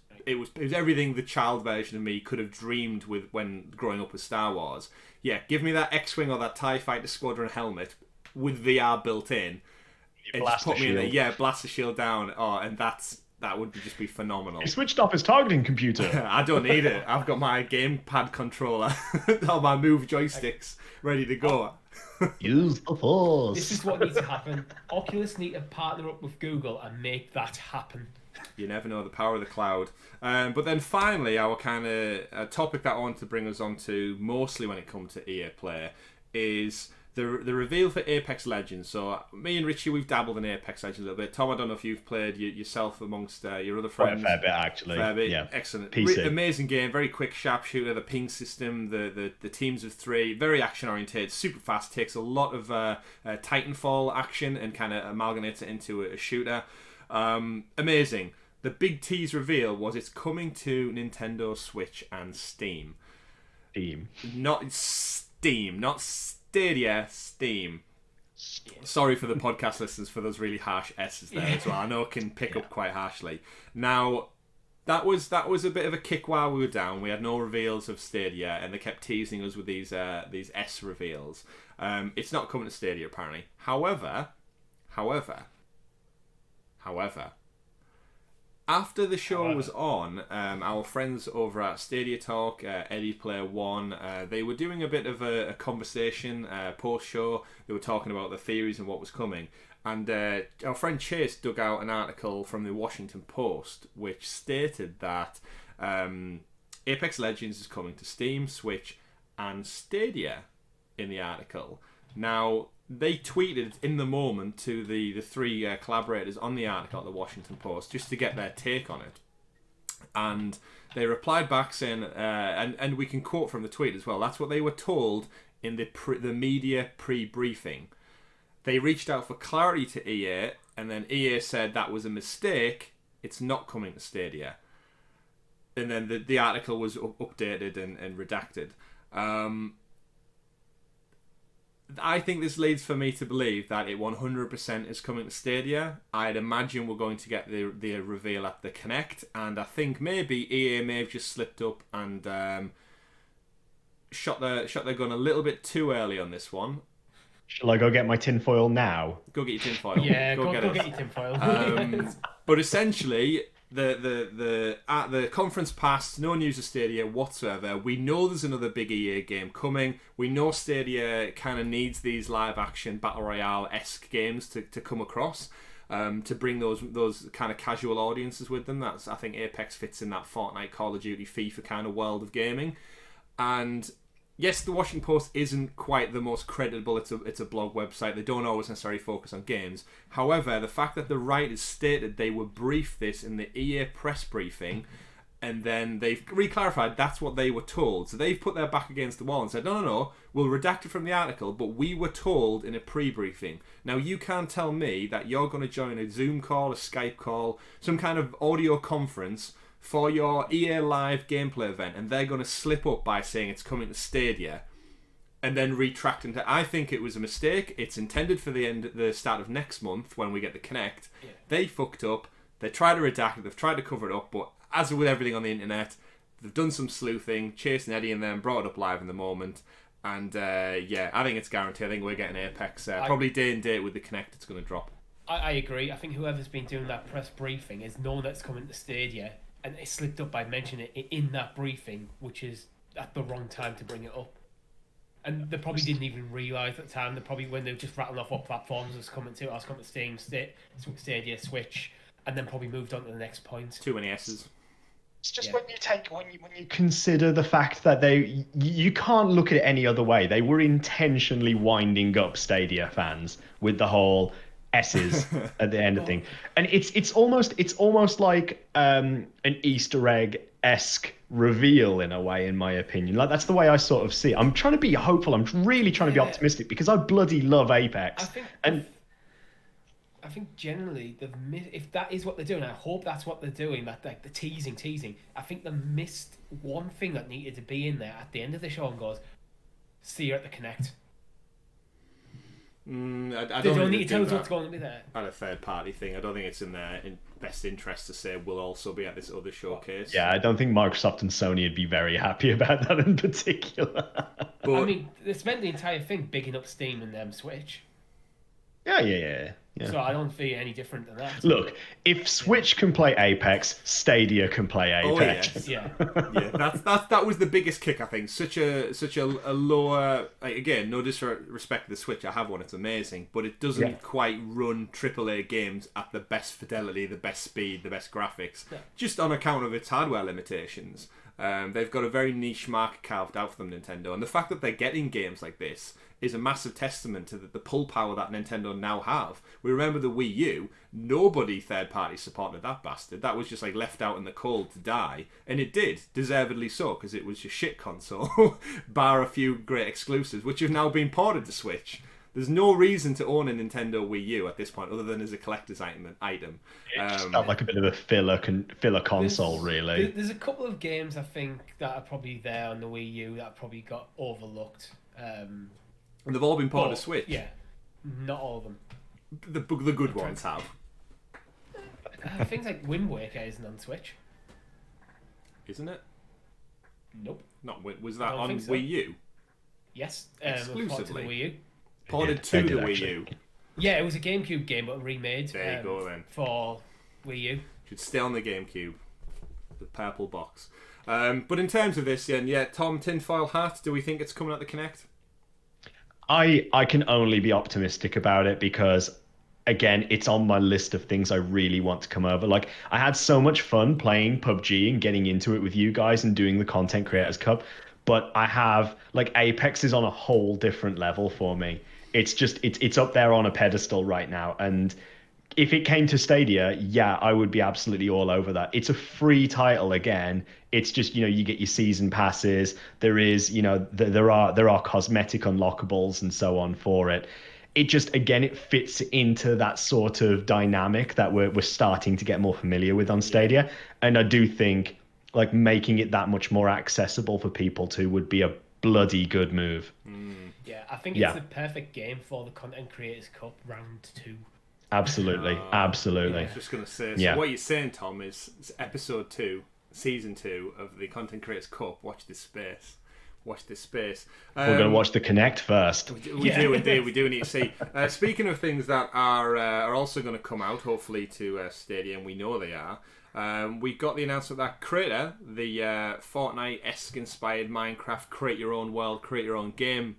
everything the child version of me could have dreamed with when growing up with Star Wars. Yeah, give me that X-wing or that TIE Fighter Squadron helmet with VR built in. And just put me in there. Yeah, blast the shield down. And that would just be phenomenal. He switched off his targeting computer. I don't need it. I've got my gamepad controller, all my Move joysticks ready to go. Use the Force. This is what needs to happen. Oculus need to partner up with Google and make that happen. You never know, the power of the cloud. But then finally, our kind of topic that I want to bring us on to, mostly when it comes to EA Play, is the reveal for Apex Legends. So me and Richie, we've dabbled in Apex Legends a little bit. Tom, I don't know if you've played yourself amongst your other friends. Quite a fair bit, actually. Fair bit. Yeah. Excellent. PC. Amazing game. Very quick sharpshooter. The ping system. The teams of 3. Very action oriented. Super fast. Takes a lot of Titanfall action and kind of amalgamates it into a shooter. Amazing. The big tease reveal was it's coming to Nintendo Switch and Steam. Not Steam. Not Stadia. Steam. Sorry for the podcast listeners for those really harsh S's there as well. I know it can pick up quite harshly. Now, that was a bit of a kick while we were down. We had no reveals of Stadia, and they kept teasing us with these S reveals. It's not coming to Stadia apparently. However, after the show was on, our friends over at Stadia Talk, Eddie Player One, they were doing a bit of a conversation post-show. They were talking about the theories and what was coming. And our friend Chase dug out an article from the Washington Post, which stated that Apex Legends is coming to Steam, Switch, and Stadia in the article. Now, they tweeted in the moment to the 3 collaborators on the article at the Washington Post just to get their take on it. And they replied back saying, and we can quote from the tweet as well, that's what they were told in the media pre-briefing. They reached out for clarity to EA, and then EA said that was a mistake, it's not coming to Stadia. And then the article was updated and redacted. I think this leads for me to believe that it 100% is coming to Stadia. I'd imagine we're going to get the reveal at the Connect, and I think maybe EA may have just slipped up and shot their gun a little bit too early on this one. Shall I go get my tinfoil now? Go get your tinfoil. Yeah, go get your tinfoil. But essentially, the conference passed, no news of Stadia whatsoever. We know there's another big EA game coming. We know Stadia kind of needs these live action battle royale-esque games to come across, to bring those kind of casual audiences with them. I think Apex fits in that Fortnite, Call of Duty, FIFA kind of world of gaming. And yes, the Washington Post isn't quite the most credible. It's a blog website. They don't always necessarily focus on games. However, the fact that the writers stated they were briefed this in the EA press briefing, and then they've re-clarified that's what they were told. So they've put their back against the wall and said, no, we'll redact it from the article, but we were told in a pre-briefing. Now, you can't tell me that you're going to join a Zoom call, a Skype call, some kind of audio conference for your EA Live gameplay event, and they're going to slip up by saying it's coming to Stadia and then retract into. I think it was a mistake. It's intended for the start of next month when we get the Connect. Yeah. They fucked up. They tried to redact it. They've tried to cover it up, but as with everything on the internet, they've done some sleuthing. Chase and Eddie and them brought it up live in the moment. And I think it's guaranteed. I think we're getting Apex probably day and date with the Connect. It's going to drop. I agree. I think whoever's been doing that press briefing is known that it's coming to Stadia, and it slipped up by mentioning it in that briefing, which is at the wrong time to bring it up. And they probably didn't even realise at the time. They probably, when they were just rattling off what platforms it was coming to, I was coming to Steam, Stadia, Switch, and then probably moved on to the next point. Too many S's. It's just when you consider the fact that you can't look at it any other way. They were intentionally winding up Stadia fans with the whole S's at the end of thing, and it's almost like an Easter egg-esque reveal in a way, in my opinion. Like, that's the way I sort of see it. I'm trying to be hopeful. I'm really trying to be optimistic because I bloody love Apex. I think generally if that is what they're doing, I hope that's what they're doing. That like the teasing. I think they missed one thing that needed to be in there at the end of the show and goes, "See you at the Connect." I they don't need to tell us what's going to be there. At a third party thing, I don't think it's in their best interest to say we'll also be at this other showcase. Yeah, I don't think Microsoft and Sony would be very happy about that in particular. But I mean, they spent the entire thing bigging up Steam and Switch. Yeah. So I don't feel any different than that. Look, if Switch can play Apex, Stadia can play Apex. Oh, yes. Yeah. That was the biggest kick, I think. Such a lower, like, again, no disrespect to the Switch. I have one; it's amazing, but it doesn't quite run AAA games at the best fidelity, the best speed, the best graphics, just on account of its hardware limitations. They've got a very niche market carved out for them, Nintendo, and the fact that they're getting games like this is a massive testament to the pull power that Nintendo now have. We remember the Wii U, nobody third-party supported that bastard. That was just like left out in the cold to die. And it did, deservedly so, because it was your shit console, bar a few great exclusives, which have now been ported to Switch. There's no reason to own a Nintendo Wii U at this point, other than as a collector's item. It just felt like a bit of a filler console, really. There's a couple of games I think that are probably there on the Wii U that probably got overlooked. And they've all been ported to Switch. Yeah, not all of them. The good ones have. Things like Wind Waker isn't on Switch. Isn't it? Nope. Not was that on Wii U? Yes, exclusively. To the Wii U. Ported to the Wii U. Yeah, it was a GameCube game, but remade. There you go then. For Wii U. Should stay on the GameCube. The purple box. But in terms of this, then, yeah, Tom, tinfoil hat. Do we think it's coming at the Kinect? I can only be optimistic about it because, again, it's on my list of things I really want to come over. Like, I had so much fun playing PUBG and getting into it with you guys and doing the Content Creators Cup, but I have, like, Apex is on a whole different level for me. It's just, it's up there on a pedestal right now, and if it came to Stadia, yeah, I would be absolutely all over that. It's a free title again. It's just, you get your season passes. There is, there are cosmetic unlockables and so on for it. It just, again, it fits into that sort of dynamic that we're starting to get more familiar with on Stadia. And I do think, like, making it that much more accessible for people too would be a bloody good move. Yeah, I think it's the perfect game for the Content Creators Cup Round 2. Absolutely. I was just going to say, so what you're saying, Tom, is episode 2, season 2 of the Content Creators Cup. Watch this space. We're going to watch the Kinect first. We do indeed. We do need to see. Speaking of things that are also going to come out, hopefully, to Stadia, and we know they are, we got the announcement that Crayta, the Fortnite-esque inspired Minecraft create your own world, create your own game,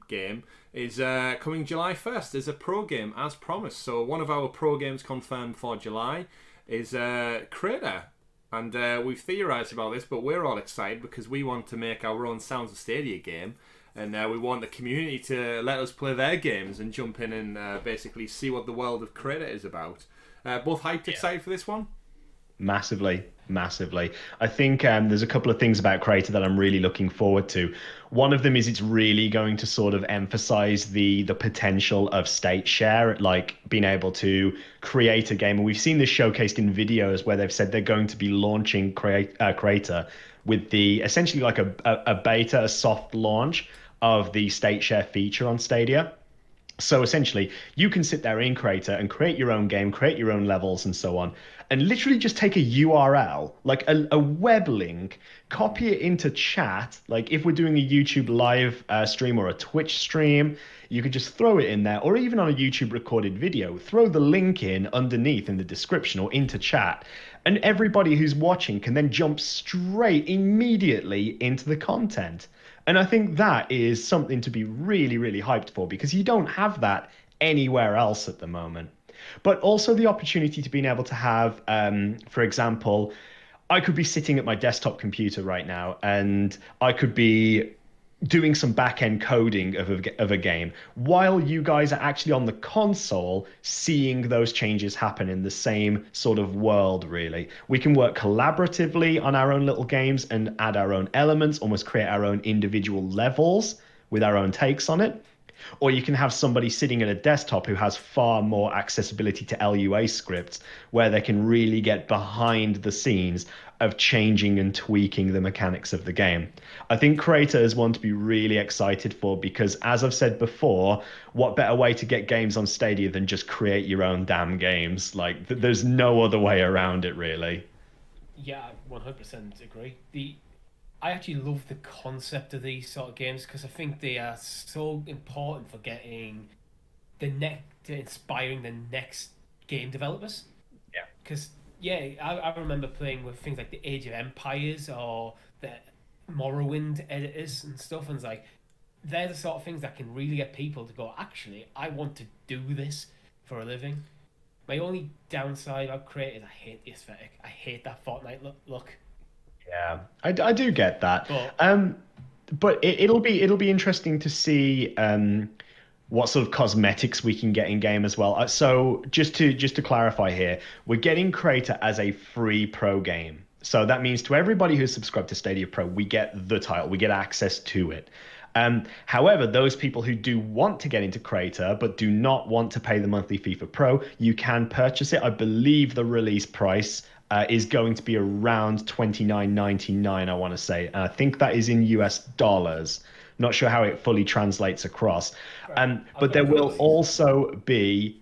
is coming July 1st as a pro game, as promised. So one of our pro games confirmed for July is Crayta. And we've theorised about this, but we're all excited because we want to make our own Sounds of Stadia game. And we want the community to let us play their games and jump in and basically see what the world of Crayta is about. Both hyped, excited for this one? Massively. I think there's a couple of things about Crayta that I'm really looking forward to. One of them is it's really going to sort of emphasize the potential of state share, like being able to create a game. And we've seen this showcased in videos where they've said they're going to be launching Crayta with the essentially like a beta, a soft launch of the state share feature on Stadia. So essentially, you can sit there in Crayta and create your own game, create your own levels and so on, and literally just take a URL, like a web link, copy it into chat. Like if we're doing a YouTube live stream or a Twitch stream, you could just throw it in there, or even on a YouTube recorded video, throw the link in underneath in the description or into chat. And everybody who's watching can then jump straight immediately into the content. And I think that is something to be really, really hyped for because you don't have that anywhere else at the moment. But also the opportunity to being able to have, for example, I could be sitting at my desktop computer right now and I could be doing some back-end coding of a game while you guys are actually on the console seeing those changes happen in the same sort of world, really. We can work collaboratively on our own little games and add our own elements, almost create our own individual levels with our own takes on it. Or you can have somebody sitting at a desktop who has far more accessibility to LUA scripts where they can really get behind the scenes of changing and tweaking the mechanics of the game. I think Crayta is one to be really excited for because, as I've said before, what better way to get games on Stadia than just create your own damn games? Like, there's no other way around it, really. Yeah, I 100% agree. I actually love the concept of these sort of games because I think they are so important for getting inspiring the next game developers. Yeah. Because I remember playing with things like the Age of Empires or the Morrowind editors and stuff, and it's like they're the sort of things that can really get people to go, actually, I want to do this for a living. My only downside about Crayta is I hate the aesthetic. I hate that Fortnite look. Yeah, I do get that. But it'll be interesting to see what sort of cosmetics we can get in game as well. So just to clarify here, we're getting Crayta as a free pro game. So that means to everybody who's subscribed to Stadia Pro, we get the title, we get access to it. However, those people who do want to get into Crayta but do not want to pay the monthly fee for Pro, you can purchase it. I believe the release price is going to be around $29.99, I want to say. And I think that is in US dollars. Not sure how it fully translates across. But there will also be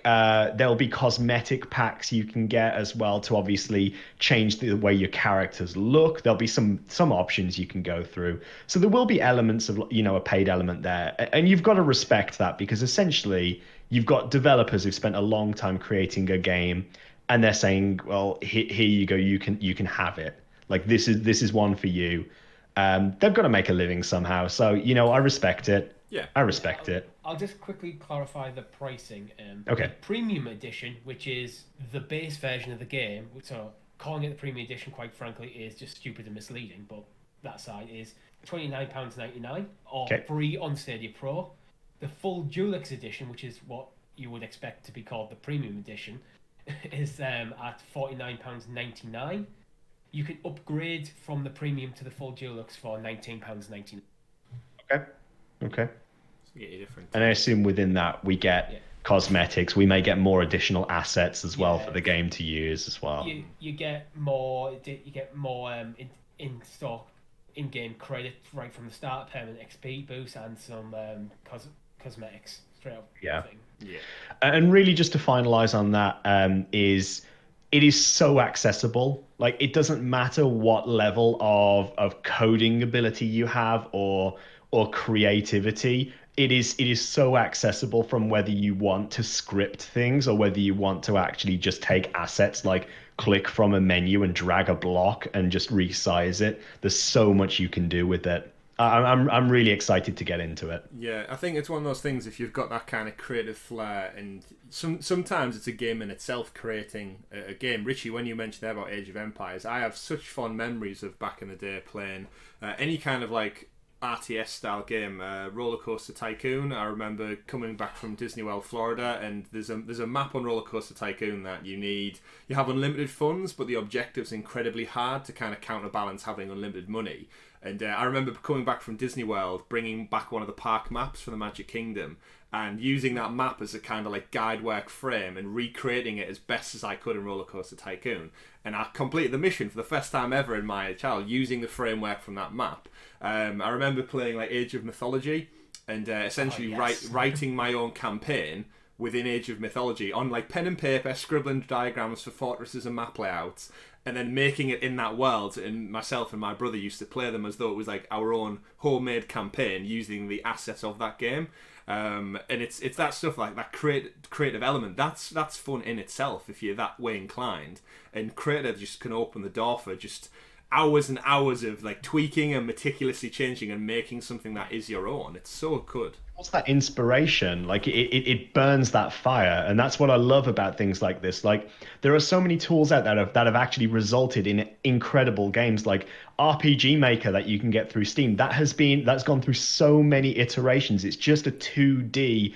there'll be cosmetic packs you can get as well to obviously change the way your characters look. There'll be some options you can go through. So there will be elements of, a paid element there. And you've got to respect that, because essentially you've got developers who've spent a long time creating a game, and they're saying, well, here you go, you can have it. Like, this is one for you. They've got to make a living somehow. So, I respect it. Yeah, I respect it. I'll just quickly clarify the pricing. Okay. The premium edition, which is the base version of the game, so calling it the premium edition, quite frankly, is just stupid and misleading, but that side is £29.99 or free on Stadia Pro. The full Deluxe edition, which is what you would expect to be called the premium edition, is at £49.99. You can upgrade from the premium to the full Deluxe for £19.99. Okay. Different. And I assume within that we get cosmetics. We may get more additional assets as well for the game to use as well. You get more. In stock, in-game credit right from the start, permanent XP boost, and some cosmetics straight up. Yeah. Thing. Yeah. And really, just to finalize on that, it is so accessible. Like, it doesn't matter what level of coding ability you have or creativity. It is so accessible, from whether you want to script things or whether you want to actually just take assets, like click from a menu and drag a block and just resize it. There's so much you can do with it. I'm really excited to get into it. Yeah, I think it's one of those things, if you've got that kind of creative flair, and sometimes it's a game in itself creating a game. Richie, when you mentioned there about Age of Empires, I have such fond memories of back in the day playing any kind of like RTS style game, Roller Coaster Tycoon. I remember coming back from Disney World, Florida, and there's a map on Roller Coaster Tycoon that you have unlimited funds, but the objective's incredibly hard to kind of counterbalance having unlimited money. And I remember coming back from Disney World, bringing back one of the park maps for the Magic Kingdom, and using that map as a kind of like guide work frame and recreating it as best as I could in Roller Coaster Tycoon. And I completed the mission for the first time ever in my childhood using the framework from that map. I remember playing like Age of Mythology and essentially writing my own campaign within Age of Mythology on like pen and paper, scribbling diagrams for fortresses and map layouts, and then making it in that world. And myself and my brother used to play them as though it was like our own homemade campaign using the assets of that game. And it's that stuff, like that creative element. That's fun in itself if you're that way inclined. And Crayta just can open the door for just hours and hours of like tweaking and meticulously changing and making something that is your own. It's so good. What's that inspiration? Like, it burns that fire, and that's what I love about things like this. Like, there are so many tools out there that have actually resulted in incredible games, like RPG Maker that you can get through Steam. That's gone through so many iterations. It's just a 2D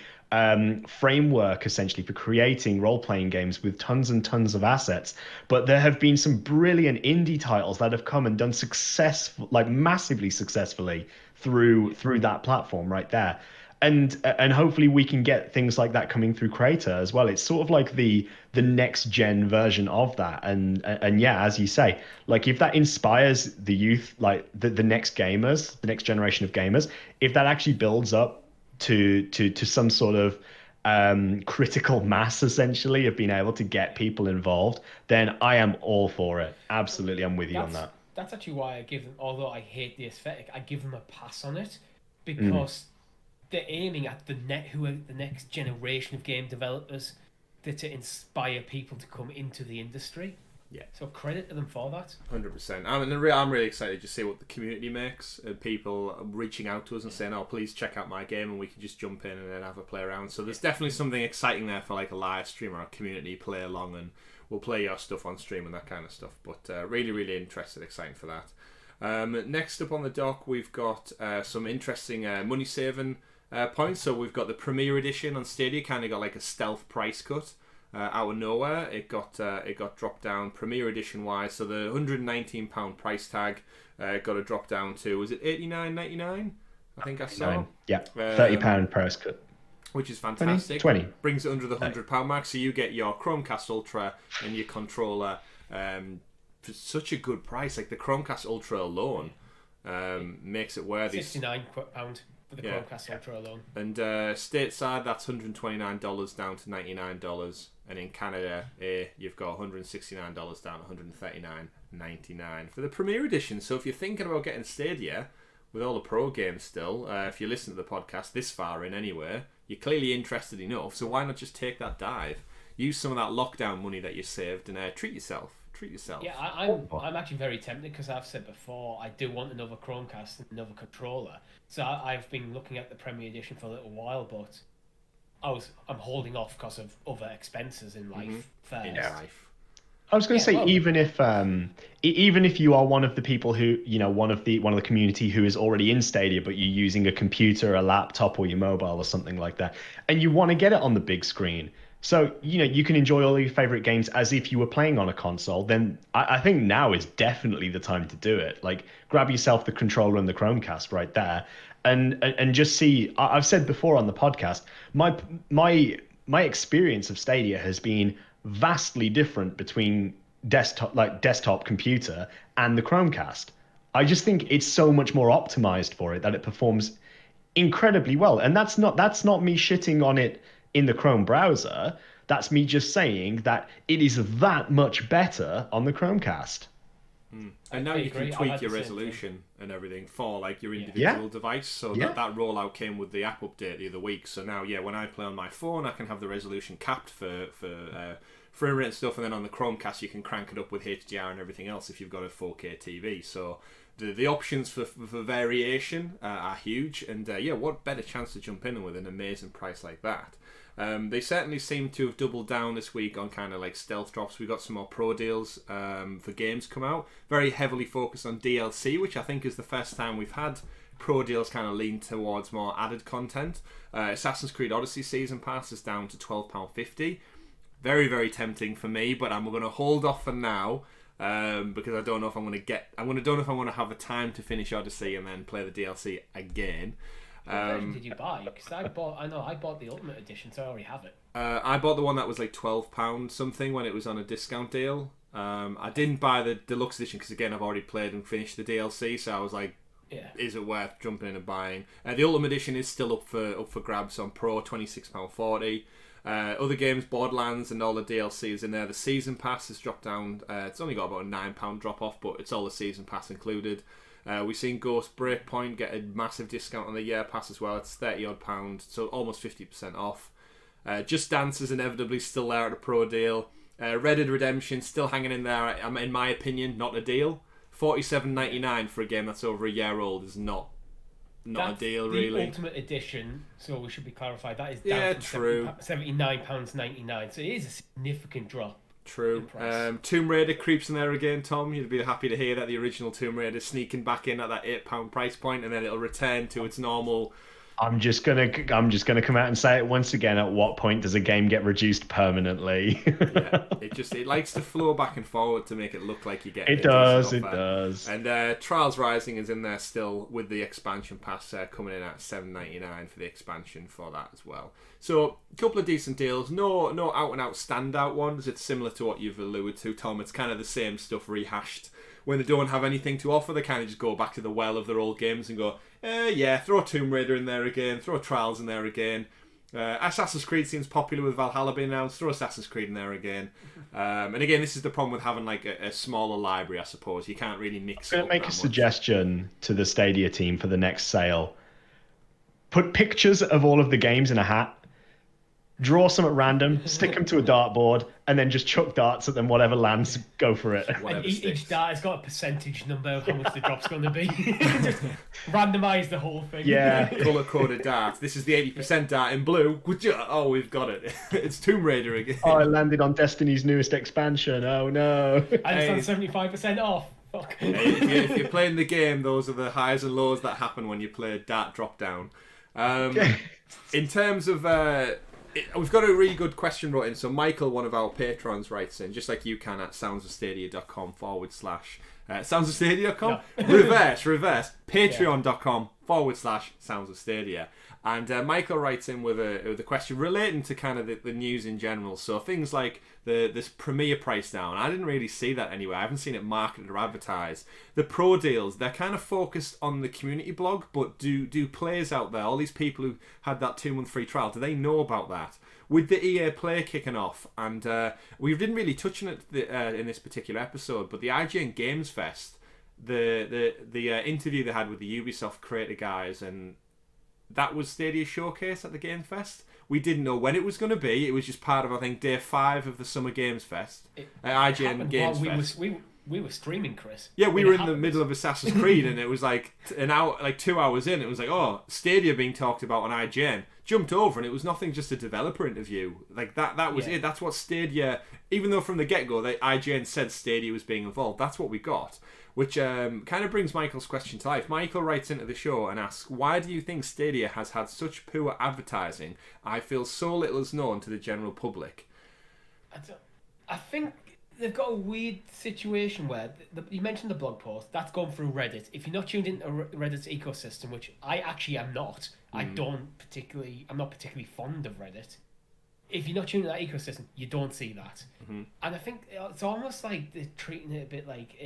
framework essentially for creating role-playing games with tons and tons of assets. But there have been some brilliant indie titles that have come and done massively successfully through that platform right there. And hopefully we can get things like that coming through Crayta as well. It's sort of like the next gen version of that. And yeah, as you say, like, if that inspires the youth, like the next gamers, the next generation of gamers, if that actually builds up to some sort of critical mass, essentially, of being able to get people involved, then I am all for it. Absolutely, I'm with you on that. That's actually why I give them, although I hate the aesthetic, I give them a pass on it, because they're aiming at the next generation of game developers, to inspire people to come into the industry. Yeah. So credit to them for that. 100%. I'm really excited to see what the community makes, and people reaching out to us and saying, "Oh, please check out my game," and we can just jump in and then have a play around. So there's definitely something exciting there for like a live stream or a community play along, and we'll play your stuff on stream and that kind of stuff. But really, really interested, exciting for that. Next up on the dock, we've got some interesting money saving points. So we've got the Premier Edition on Stadia, kind of got like a stealth price cut. Out of nowhere, it got dropped down Premier Edition wise. So the £119 price tag got to drop down to, was it £89.99? I think I saw. Yeah, £30 price cut, which is fantastic. 20. Brings it under the £100 mark. So you get your Chromecast Ultra and your controller for such a good price. Like the Chromecast Ultra alone makes it worthy. £69 for the Chromecast Ultra alone. And stateside, that's $129 down to $99. And in Canada, you've got $169 down to $139.99 for the Premier Edition. So if you're thinking about getting Stadia with all the pro games still, if you listen to the podcast this far in anyway, you're clearly interested enough. So why not just take that dive? Use some of that lockdown money that you saved and treat yourself. Yeah, I'm actually very tempted because I've said before I do want another Chromecast and another controller. So I've been looking at the Premier Edition for a little while, but I'm holding off because of other expenses in life first. In life. I was going to say, even if you are one of the people who, one of the community who is already in Stadia, but you're using a computer, a laptop, or your mobile or something like that, and you want to get it on the big screen, so you can enjoy all your favorite games as if you were playing on a console, then I think now is definitely the time to do it. Like, grab yourself the controller and the Chromecast right there, and just see. I've said before on the podcast, my experience of Stadia has been vastly different between desktop computer and the Chromecast. I just think it's so much more optimized for it that it performs incredibly well. And that's not me shitting on it in the Chrome browser. That's me just saying that it is that much better on the Chromecast. And now you can tweak your resolution and everything for like your individual device. So that rollout came with the app update the other week. So now, when I play on my phone, I can have the resolution capped for frame rate and stuff, and then on the Chromecast you can crank it up with HDR and everything else if you've got a 4K TV. So the options for variation are huge, and what better chance to jump in with an amazing price like that. They certainly seem to have doubled down this week on kind of like stealth drops. We got some more pro deals for games come out, very heavily focused on DLC, which I think is the first time we've had pro deals kind of lean towards more added content. Assassin's Creed Odyssey Season Pass is down to £12.50. Very, very tempting for me, but I'm going to hold off for now because I don't know if I'm going to have the time to finish Odyssey and then play the DLC again. What version did you buy? Because I bought the Ultimate Edition, so I already have it. I bought the one that was like £12 something when it was on a discount deal. I didn't buy the deluxe edition because again I've already played and finished the DLC, so I was like, is it worth jumping in and buying? The Ultimate Edition is still up for grabs on Pro, £26.40. Other games, Borderlands and all the DLC is in there. The Season Pass has dropped down. It's only got about a £9 drop off, but it's all the Season Pass included. We've seen Ghost Breakpoint get a massive discount on the Year Pass as well. It's £30 so almost 50% off. Just Dance is inevitably still there at a pro deal. Red Dead Redemption still hanging in there. In my opinion, not a deal. £47.99 for a game that's over a year old is not a deal, really. The Ultimate Edition, so we should be clarified, that is down from £79.99, so it is a significant drop. True. Tomb Raider creeps in there again, Tom. You'd be happy to hear that the original Tomb Raider is sneaking back in at that £8 price point, and then it'll return to its normal. I'm just gonna come out and say it once again. At what point does a game get reduced permanently? It likes to flow back and forward to make it look like you get. It does. And Trials Rising is in there still with the expansion pass coming in at $7.99 for the expansion for that as well. So a couple of decent deals. No out and out standout ones. It's similar to what you've alluded to, Tom. It's kind of the same stuff rehashed. When they don't have anything to offer, they kind of just go back to the well of their old games and go, throw Tomb Raider in there again, throw Trials in there again. Assassin's Creed seems popular with Valhalla being announced, throw Assassin's Creed in there again. And again, this is the problem with having like a smaller library, I suppose. You can't really mix it up. I'm going to make a suggestion to the Stadia team for the next sale. Put pictures of all of the games in a hat. Draw some at random, stick them to a dartboard, and then just chuck darts at them. Whatever lands, go for it. And each dart has got a percentage number of how much the drop's going to be. Just randomise the whole thing. Yeah, colour-coded darts. This is the 80% dart in blue. Oh, we've got it. It's Tomb Raider again. Oh, I landed on Destiny's newest expansion. Oh, no. And it's on 75% off. Fuck. If you're playing the game, those are the highs and lows that happen when you play Dart Drop Down. In terms of, we've got a really good question wrote in. So Michael, one of our patrons, writes in, just like you can, at soundsofstadia.com / soundsofstadia.com? No. reverse, patreon.com / Sounds of Stadia. And Michael writes in with a question relating to kind of the news in general. So things like this Premiere price down. I didn't really see that anywhere. I haven't seen it marketed or advertised. The pro deals, they're kind of focused on the community blog, but do players out there, all these people who had that 2-month free trial, do they know about that? With the EA Play kicking off, and we didn't really touch on it in this particular episode, but the IGN Games Fest, the interview they had with the Ubisoft Crayta guys, and that was Stadia Showcase at the Game Fest. We didn't know when it was going to be. It was just part of, I think, day 5 of the Summer Games Fest. IGN Games Fest. We were streaming, Chris. Yeah, we were in the middle of Assassin's Creed, and it was like an hour, like 2 hours in. It was like, oh, Stadia being talked about on IGN. Jumped over, and it was nothing, just a developer interview. Like that was it. That's what Stadia. Even though from the get go, IGN said Stadia was being involved. That's what we got. Which kind of brings Michael's question to life. Michael writes into the show and asks, why do you think Stadia has had such poor advertising? I feel so little is known to the general public. I think they've got a weird situation where, you mentioned the blog post, that's gone through Reddit. If you're not tuned into Reddit's ecosystem, which I actually am not, I'm not particularly fond of Reddit. If you're not tuned into that ecosystem, you don't see that. Mm-hmm. And I think it's almost like they're treating it a bit like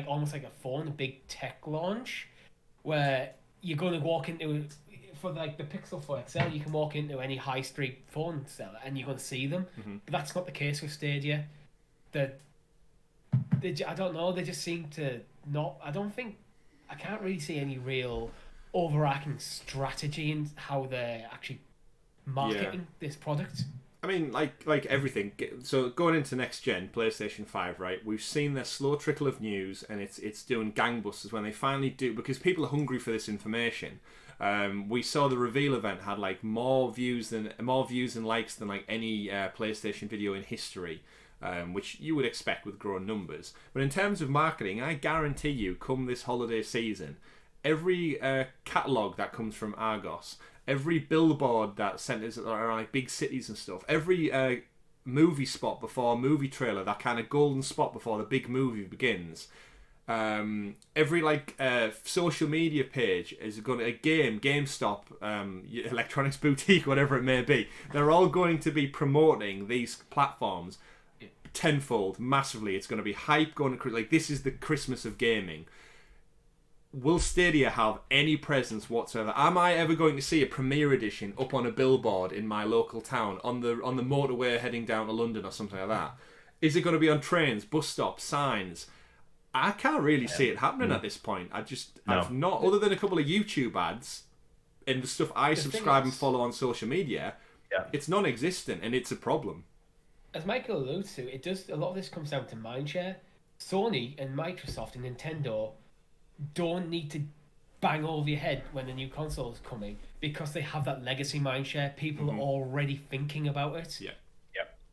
almost like a phone, a big tech launch, where you're going to walk into, for like the Pixel 4 XL, you can walk into any high street phone seller and you're going to see them. Mm-hmm. But that's not the case with Stadia. I don't know, they just seem to not, I can't really see any real overarching strategy in how they're actually marketing this product. I mean, like everything. So going into next gen, PlayStation 5, right? We've seen their slow trickle of news, and it's doing gangbusters when they finally do, because people are hungry for this information. We saw the reveal event had like more views and likes than like any PlayStation video in history, which you would expect with growing numbers. But in terms of marketing, I guarantee you, come this holiday season, every catalogue that comes from Argos, every billboard that centers around like big cities and stuff, every movie spot before a movie trailer, that kind of golden spot before the big movie begins, every like social media page is going to GameStop, electronics boutique, whatever it may be. They're all going to be promoting these platforms tenfold, massively. It's going to be hype going to, like, this is the Christmas of gaming. Will Stadia have any presence whatsoever? Am I ever going to see a Premiere Edition up on a billboard in my local town, on the motorway heading down to London or something like that? Is it going to be on trains, bus stops, signs? I can't really see it happening at this point. I've not, other than a couple of YouTube ads and the stuff I subscribe and follow on social media, it's non-existent, and it's a problem. As Michael alludes to, a lot of this comes down to mindshare. Sony and Microsoft and Nintendo don't need to bang over your head when the new console is coming, because they have that legacy mindshare. People are already thinking about it.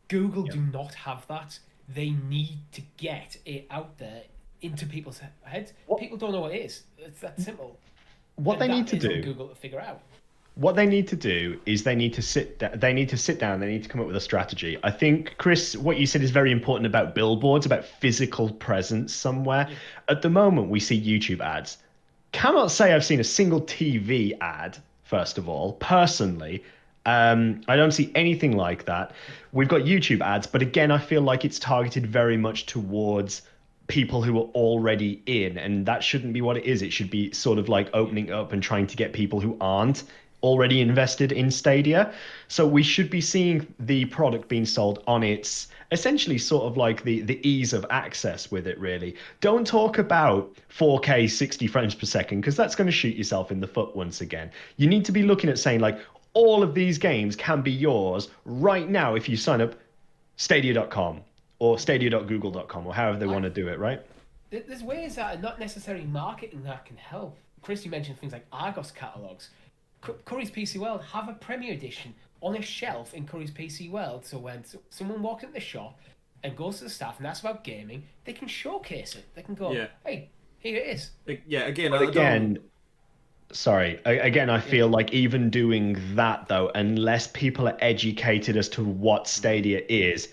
Google do not have that. They need to get it out there into people's heads. People don't know what it is. It's that simple. What they need to do, Google to figure out. What they need to do is they need to sit down. They need to come up with a strategy. I think, Chris, what you said is very important about billboards, about physical presence somewhere. Yeah. At the moment, we see YouTube ads. Cannot say I've seen a single TV ad, first of all, personally. I don't see anything like that. We've got YouTube ads, but again, I feel like it's targeted very much towards people who are already in, and that shouldn't be what it is. It should be sort of like opening up and trying to get people who aren't already invested in Stadia. So we should be seeing the product being sold on its essentially sort of like the ease of access with it, really. Don't talk about 4K 60 frames per second, because that's going to shoot yourself in the foot once again. You need to be looking at saying, like, all of these games can be yours right now if you sign up stadia.com or stadia.google.com or however they want to do it, right? There's ways that are not necessarily marketing that can help. Chris, you mentioned things like Argos catalogs. Curry's PC World have a Premiere Edition on a shelf in Curry's PC World, so when someone walks into the shop and goes to the staff and asks about gaming, they can showcase it. They can go, hey, here it is. Again, Sorry. Again, I feel like even doing that though, unless people are educated as to what Stadia is,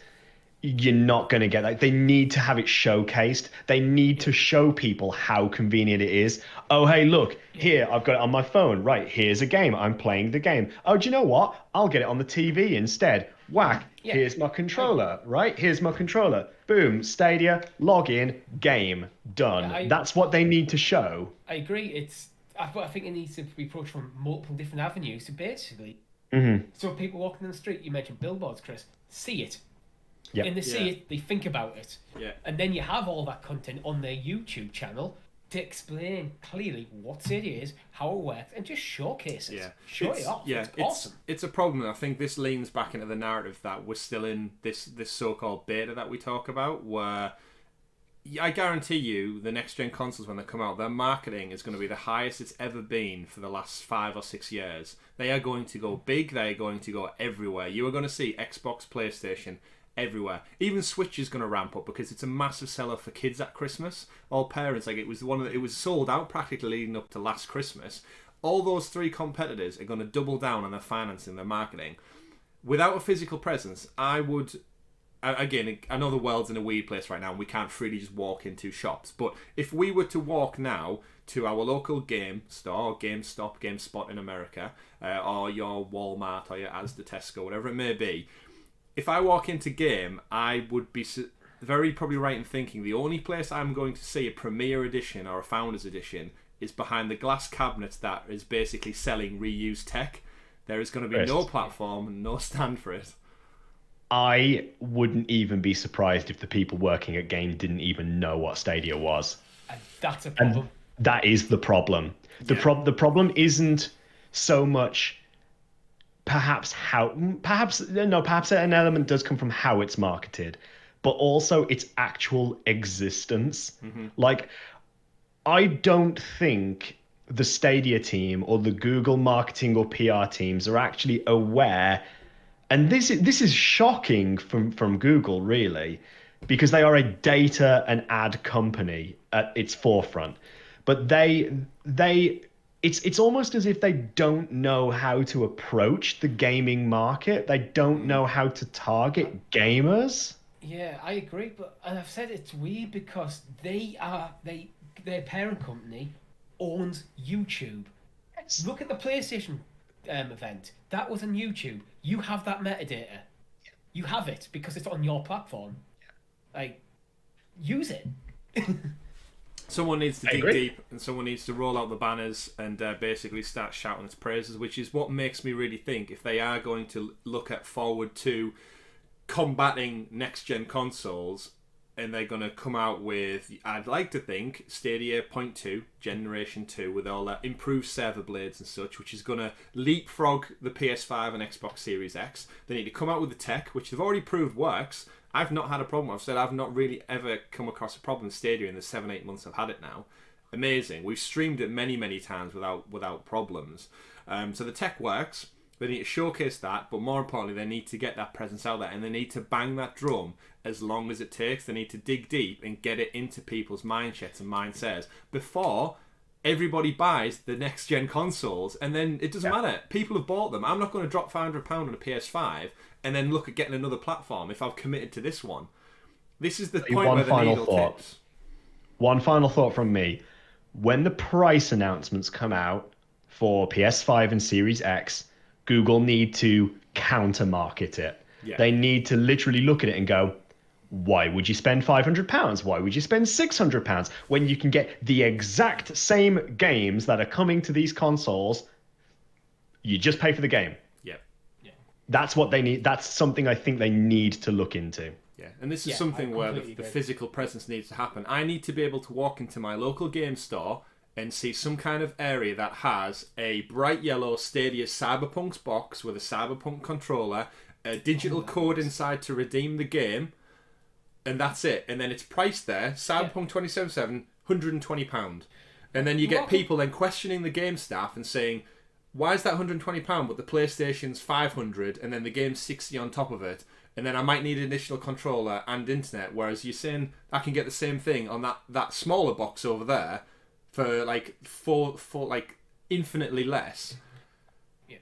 you're not going to get that. They need to have it showcased. They need Yeah, to show people how convenient it is. Oh, hey, look, yeah, here, I've got it on my phone. Right, here's a game. I'm playing the game. Oh, do you know what? I'll get it on the TV instead. Whack, yeah. here's my I agree. controller. Right, here's my controller. Boom, Stadia, log in, game, Yeah, done. That's what they need to show. I agree. I think it needs to be approached from multiple different avenues. So basically, Hmm. so people walking in the street, you mentioned billboards, Chris, see it. Yep. And they see Yeah. it, they think about it. Yeah. And then you have all that content on their YouTube channel to explain clearly what it is, how it works, and just showcase it. Yeah, Show it off. Yeah, It's awesome. It's a problem. I think this leans back into the narrative that we're still in this so-called beta that we talk about, where I guarantee you the next gen consoles when they come out, their marketing is going to be the highest it's ever been for the last 5 or 6 years. They are going to go big. They are going to go everywhere. You are going to see Xbox, PlayStation everywhere. Even Switch is going to ramp up because it's a massive seller for kids at Christmas. All parents, like, it was sold out practically leading up to last Christmas. All those three competitors are going to double down on their financing, their marketing. Without a physical presence, I would, again, I know the world's in a weird place right now and we can't freely just walk into shops, but if we were to walk now to our local game store, GameStop, GameSpot in America, or your Walmart or your Asda, Tesco, whatever it may be, if I walk into game, I would be very probably right in thinking the only place I'm going to see a Premier Edition or a Founders Edition is behind the glass cabinets that is basically selling reused tech. There is going to be no platform and no stand for it. I wouldn't even be surprised if the people working at Game didn't even know what Stadia was. And that's a And problem. that is the problem. The problem isn't so much perhaps an element does come from how it's marketed, but also its actual existence. Like, I don't think the Stadia team or the Google marketing or PR teams are actually aware, and this is shocking from Google, really, because they are a data and ad company at its forefront. But it's almost as if they don't know how to approach the gaming market. They don't know how to target gamers. Yeah, I agree, but and I've said it's weird because their parent company owns YouTube. Look at the PlayStation event. That was on YouTube. You have that metadata. You have it because it's on your platform. Like, use it. Someone needs to dig agree. deep and someone needs to roll out the banners and basically start shouting its praises, which is what makes me really think if they are going to look at forward to combating next-gen consoles and they're going to come out with, I'd like to think, Stadia Point 2, Generation 2, with all that improved server blades and such, which is going to leapfrog the PS5 and Xbox Series X. They need to come out with the tech, which they've already proved works. I've not had a problem. I've said I've not really ever come across a problem with Stadia in the 7-8 months I've had it now. Amazing. We've streamed it many times without problems. So the tech works. They need to showcase that, but more importantly, they need to get that presence out there, and they need to bang that drum as long as it takes. They need to dig deep and get it into people's mindsets and mindsets before everybody buys the next gen consoles, and then it doesn't matter. People have bought them. I'm not going to drop £500 on a PS5 and then look at getting another platform if I've committed to this one. This is the point where the needle tips. One final thought from me. When the price announcements come out for PS5 and Series X, Google need to counter market it. Yeah. They need to literally look at it and go, why would you spend £500? Why would you spend £600 when you can get the exact same games that are coming to these consoles? You just pay for the game. Yeah. That's what they need. That's something I think they need to look into. Yeah, and this is Yeah, something I where the completely agree. physical presence needs to happen. I need to be able to walk into my local game store and see some kind of area that has a bright yellow Stadia Cyberpunk's box with a Cyberpunk controller, a digital code inside to redeem the game, and that's it. And then it's priced there, Cyberpunk 2077, £120. And then you get people then questioning the game staff and saying, why is that £120 but the PlayStation's 500 and then the game's 60 on top of it? And then I might need an additional controller and internet, whereas you're saying I can get the same thing on that smaller box over there for like four like infinitely less. Yeah.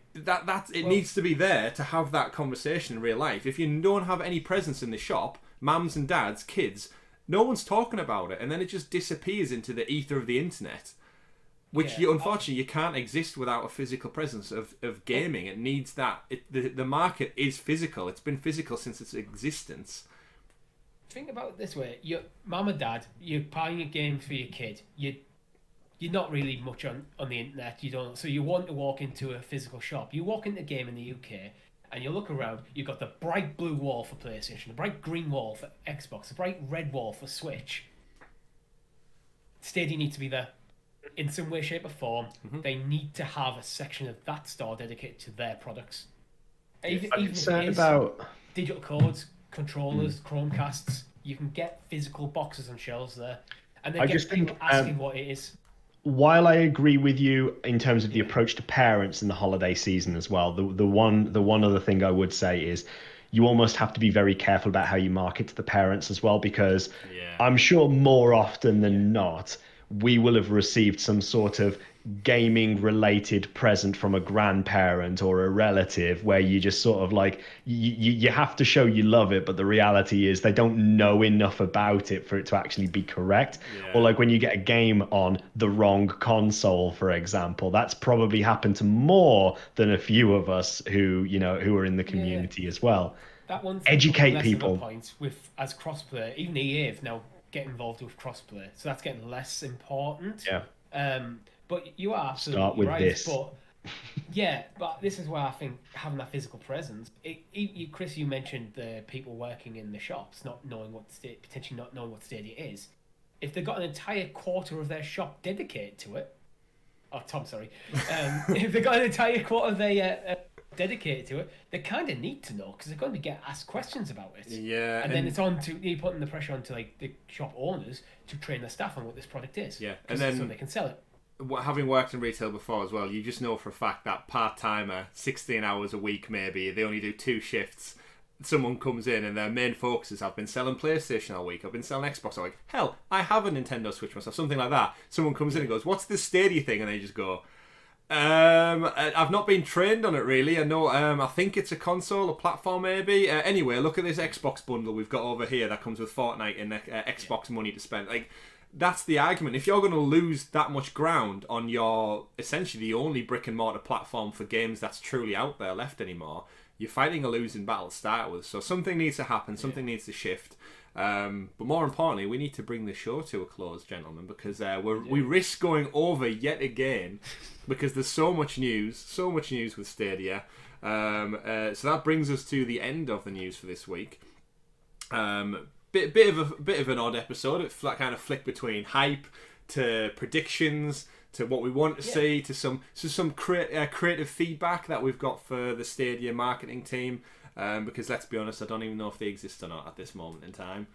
It needs to be there to have that conversation in real life. If you don't have any presence in the shop, mums and dads, kids, no one's talking about it, and then it just disappears into the ether of the internet. Which unfortunately you can't exist without a physical presence of gaming. It needs that. The market is physical. It's been physical since its existence. Think about it this way: your mum and dad, you're buying a game for your kid. You're not really much on the internet. You don't. So you want to walk into a physical shop. You walk into a game in the UK, and you look around. You've got the bright blue wall for PlayStation, the bright green wall for Xbox, the bright red wall for Switch. Stadia needs to be there. In some way, shape, or form, they need to have a section of that store dedicated to their products. Even if it is digital codes, controllers, Chromecasts, you can get physical boxes on shelves there, and then people asking what it is. While I agree with you in terms of the approach to parents in the holiday season as well, the one other thing I would say is you almost have to be very careful about how you market to the parents as well, because I'm sure more often than not, we will have received some sort of gaming related present from a grandparent or a relative where you just sort of like you have to show you love it, but the reality is they don't know enough about it for it to actually be correct. Or like when you get a game on the wrong console, for example, that's probably happened to more than a few of us who are in the community as well. That one's educate less people of a point with as crossplay. Even EA have now get involved with crossplay, so that's getting less important. But you are absolutely right. This. But but this is where I think having that physical presence. Chris, you mentioned the people working in the shops not knowing potentially not knowing what Stadia is. If they've got an entire quarter of their shop dedicated to it, Tom, sorry, if they've got an entire quarter of their dedicated to it, they kind of need to know because they're going to get asked questions about it. And then it's on to you're putting the pressure onto like the shop owners to train their staff on what this product is. And then so they can sell it. Having worked in retail before as well, you just know for a fact that part-timer, 16 hours a week maybe, they only do 2 shifts. Someone comes in and their main focus is, I've been selling PlayStation all week, I've been selling Xbox all week. Hell, I have a Nintendo Switch myself, something like that. Someone comes in and goes, what's this Stadia thing? And they just go, I've not been trained on it really. I know. I think it's a console, a platform maybe. Anyway, look at this Xbox bundle we've got over here that comes with Fortnite and Xbox money to spend. Like, that's the argument. If you're going to lose that much ground on your essentially the only brick and mortar platform for games that's truly out there left anymore, you're fighting a losing battle to start with. So something needs to happen. Something needs to shift. But more importantly, we need to bring the show to a close, gentlemen, because we risk going over yet again because there's so much news with Stadia. So that brings us to the end of the news for this week. Bit of an odd episode. It kind of flicked between hype to predictions to what we want to see to some creative feedback that we've got for the Stadia marketing team. Because let's be honest, I don't even know if they exist or not at this moment in time.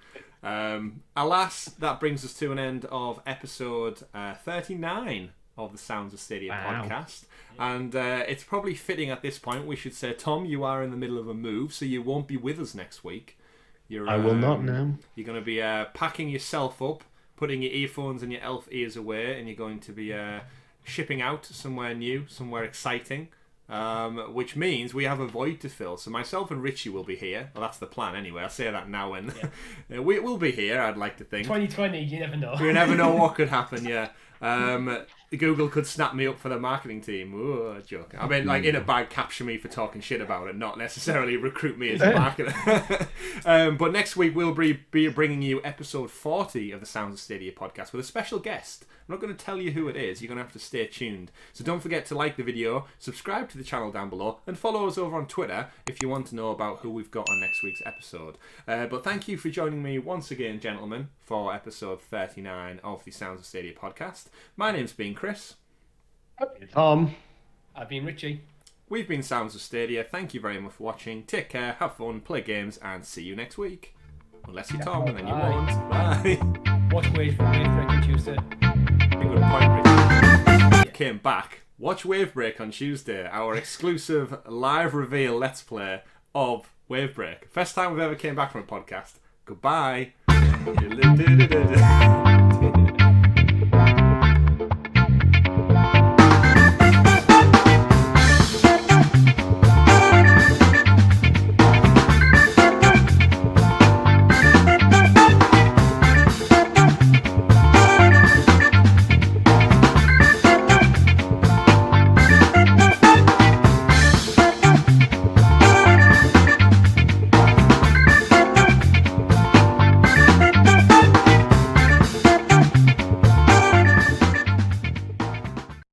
Alas, that brings us to an end of episode 39 of the Sounds of Stadia podcast. And it's probably fitting at this point we should say, Tom, you are in the middle of a move, so you won't be with us next week. I will not now. You're going to be packing yourself up, putting your earphones and your elf ears away, and you're going to be shipping out somewhere new, somewhere exciting. Which means we have a void to fill. So myself and Richie will be here. Well, that's the plan anyway. I'll say that now and we will be here, I'd like to think. 2020, you never know. You never know what could happen, Google could snap me up for the marketing team. Ooh, joke. I mean, like, in a bag, capture me for talking shit about it, not necessarily recruit me as a marketer. But next week, we'll be bringing you episode 40 of the Sounds of Stadia podcast with a special guest. I'm not going to tell you who it is. You're going to have to stay tuned. So don't forget to like the video, subscribe to the channel down below, and follow us over on Twitter if you want to know about who we've got on next week's episode. But thank you for joining me once again, gentlemen, for episode 39 of the Sounds of Stadia podcast. My name's been Chris. Tom. I've been Richie. We've been Sounds of Stadia. Thank you very much for watching. Take care, have fun, play games, and see you next week. Unless you're Tom, and then you won't. Bye. Watch Wave Break on Tuesday. Good point, Richie. Came back. Watch Wavebreak on Tuesday, our exclusive live reveal Let's Play of Wavebreak. First time we've ever came back from a podcast. Goodbye.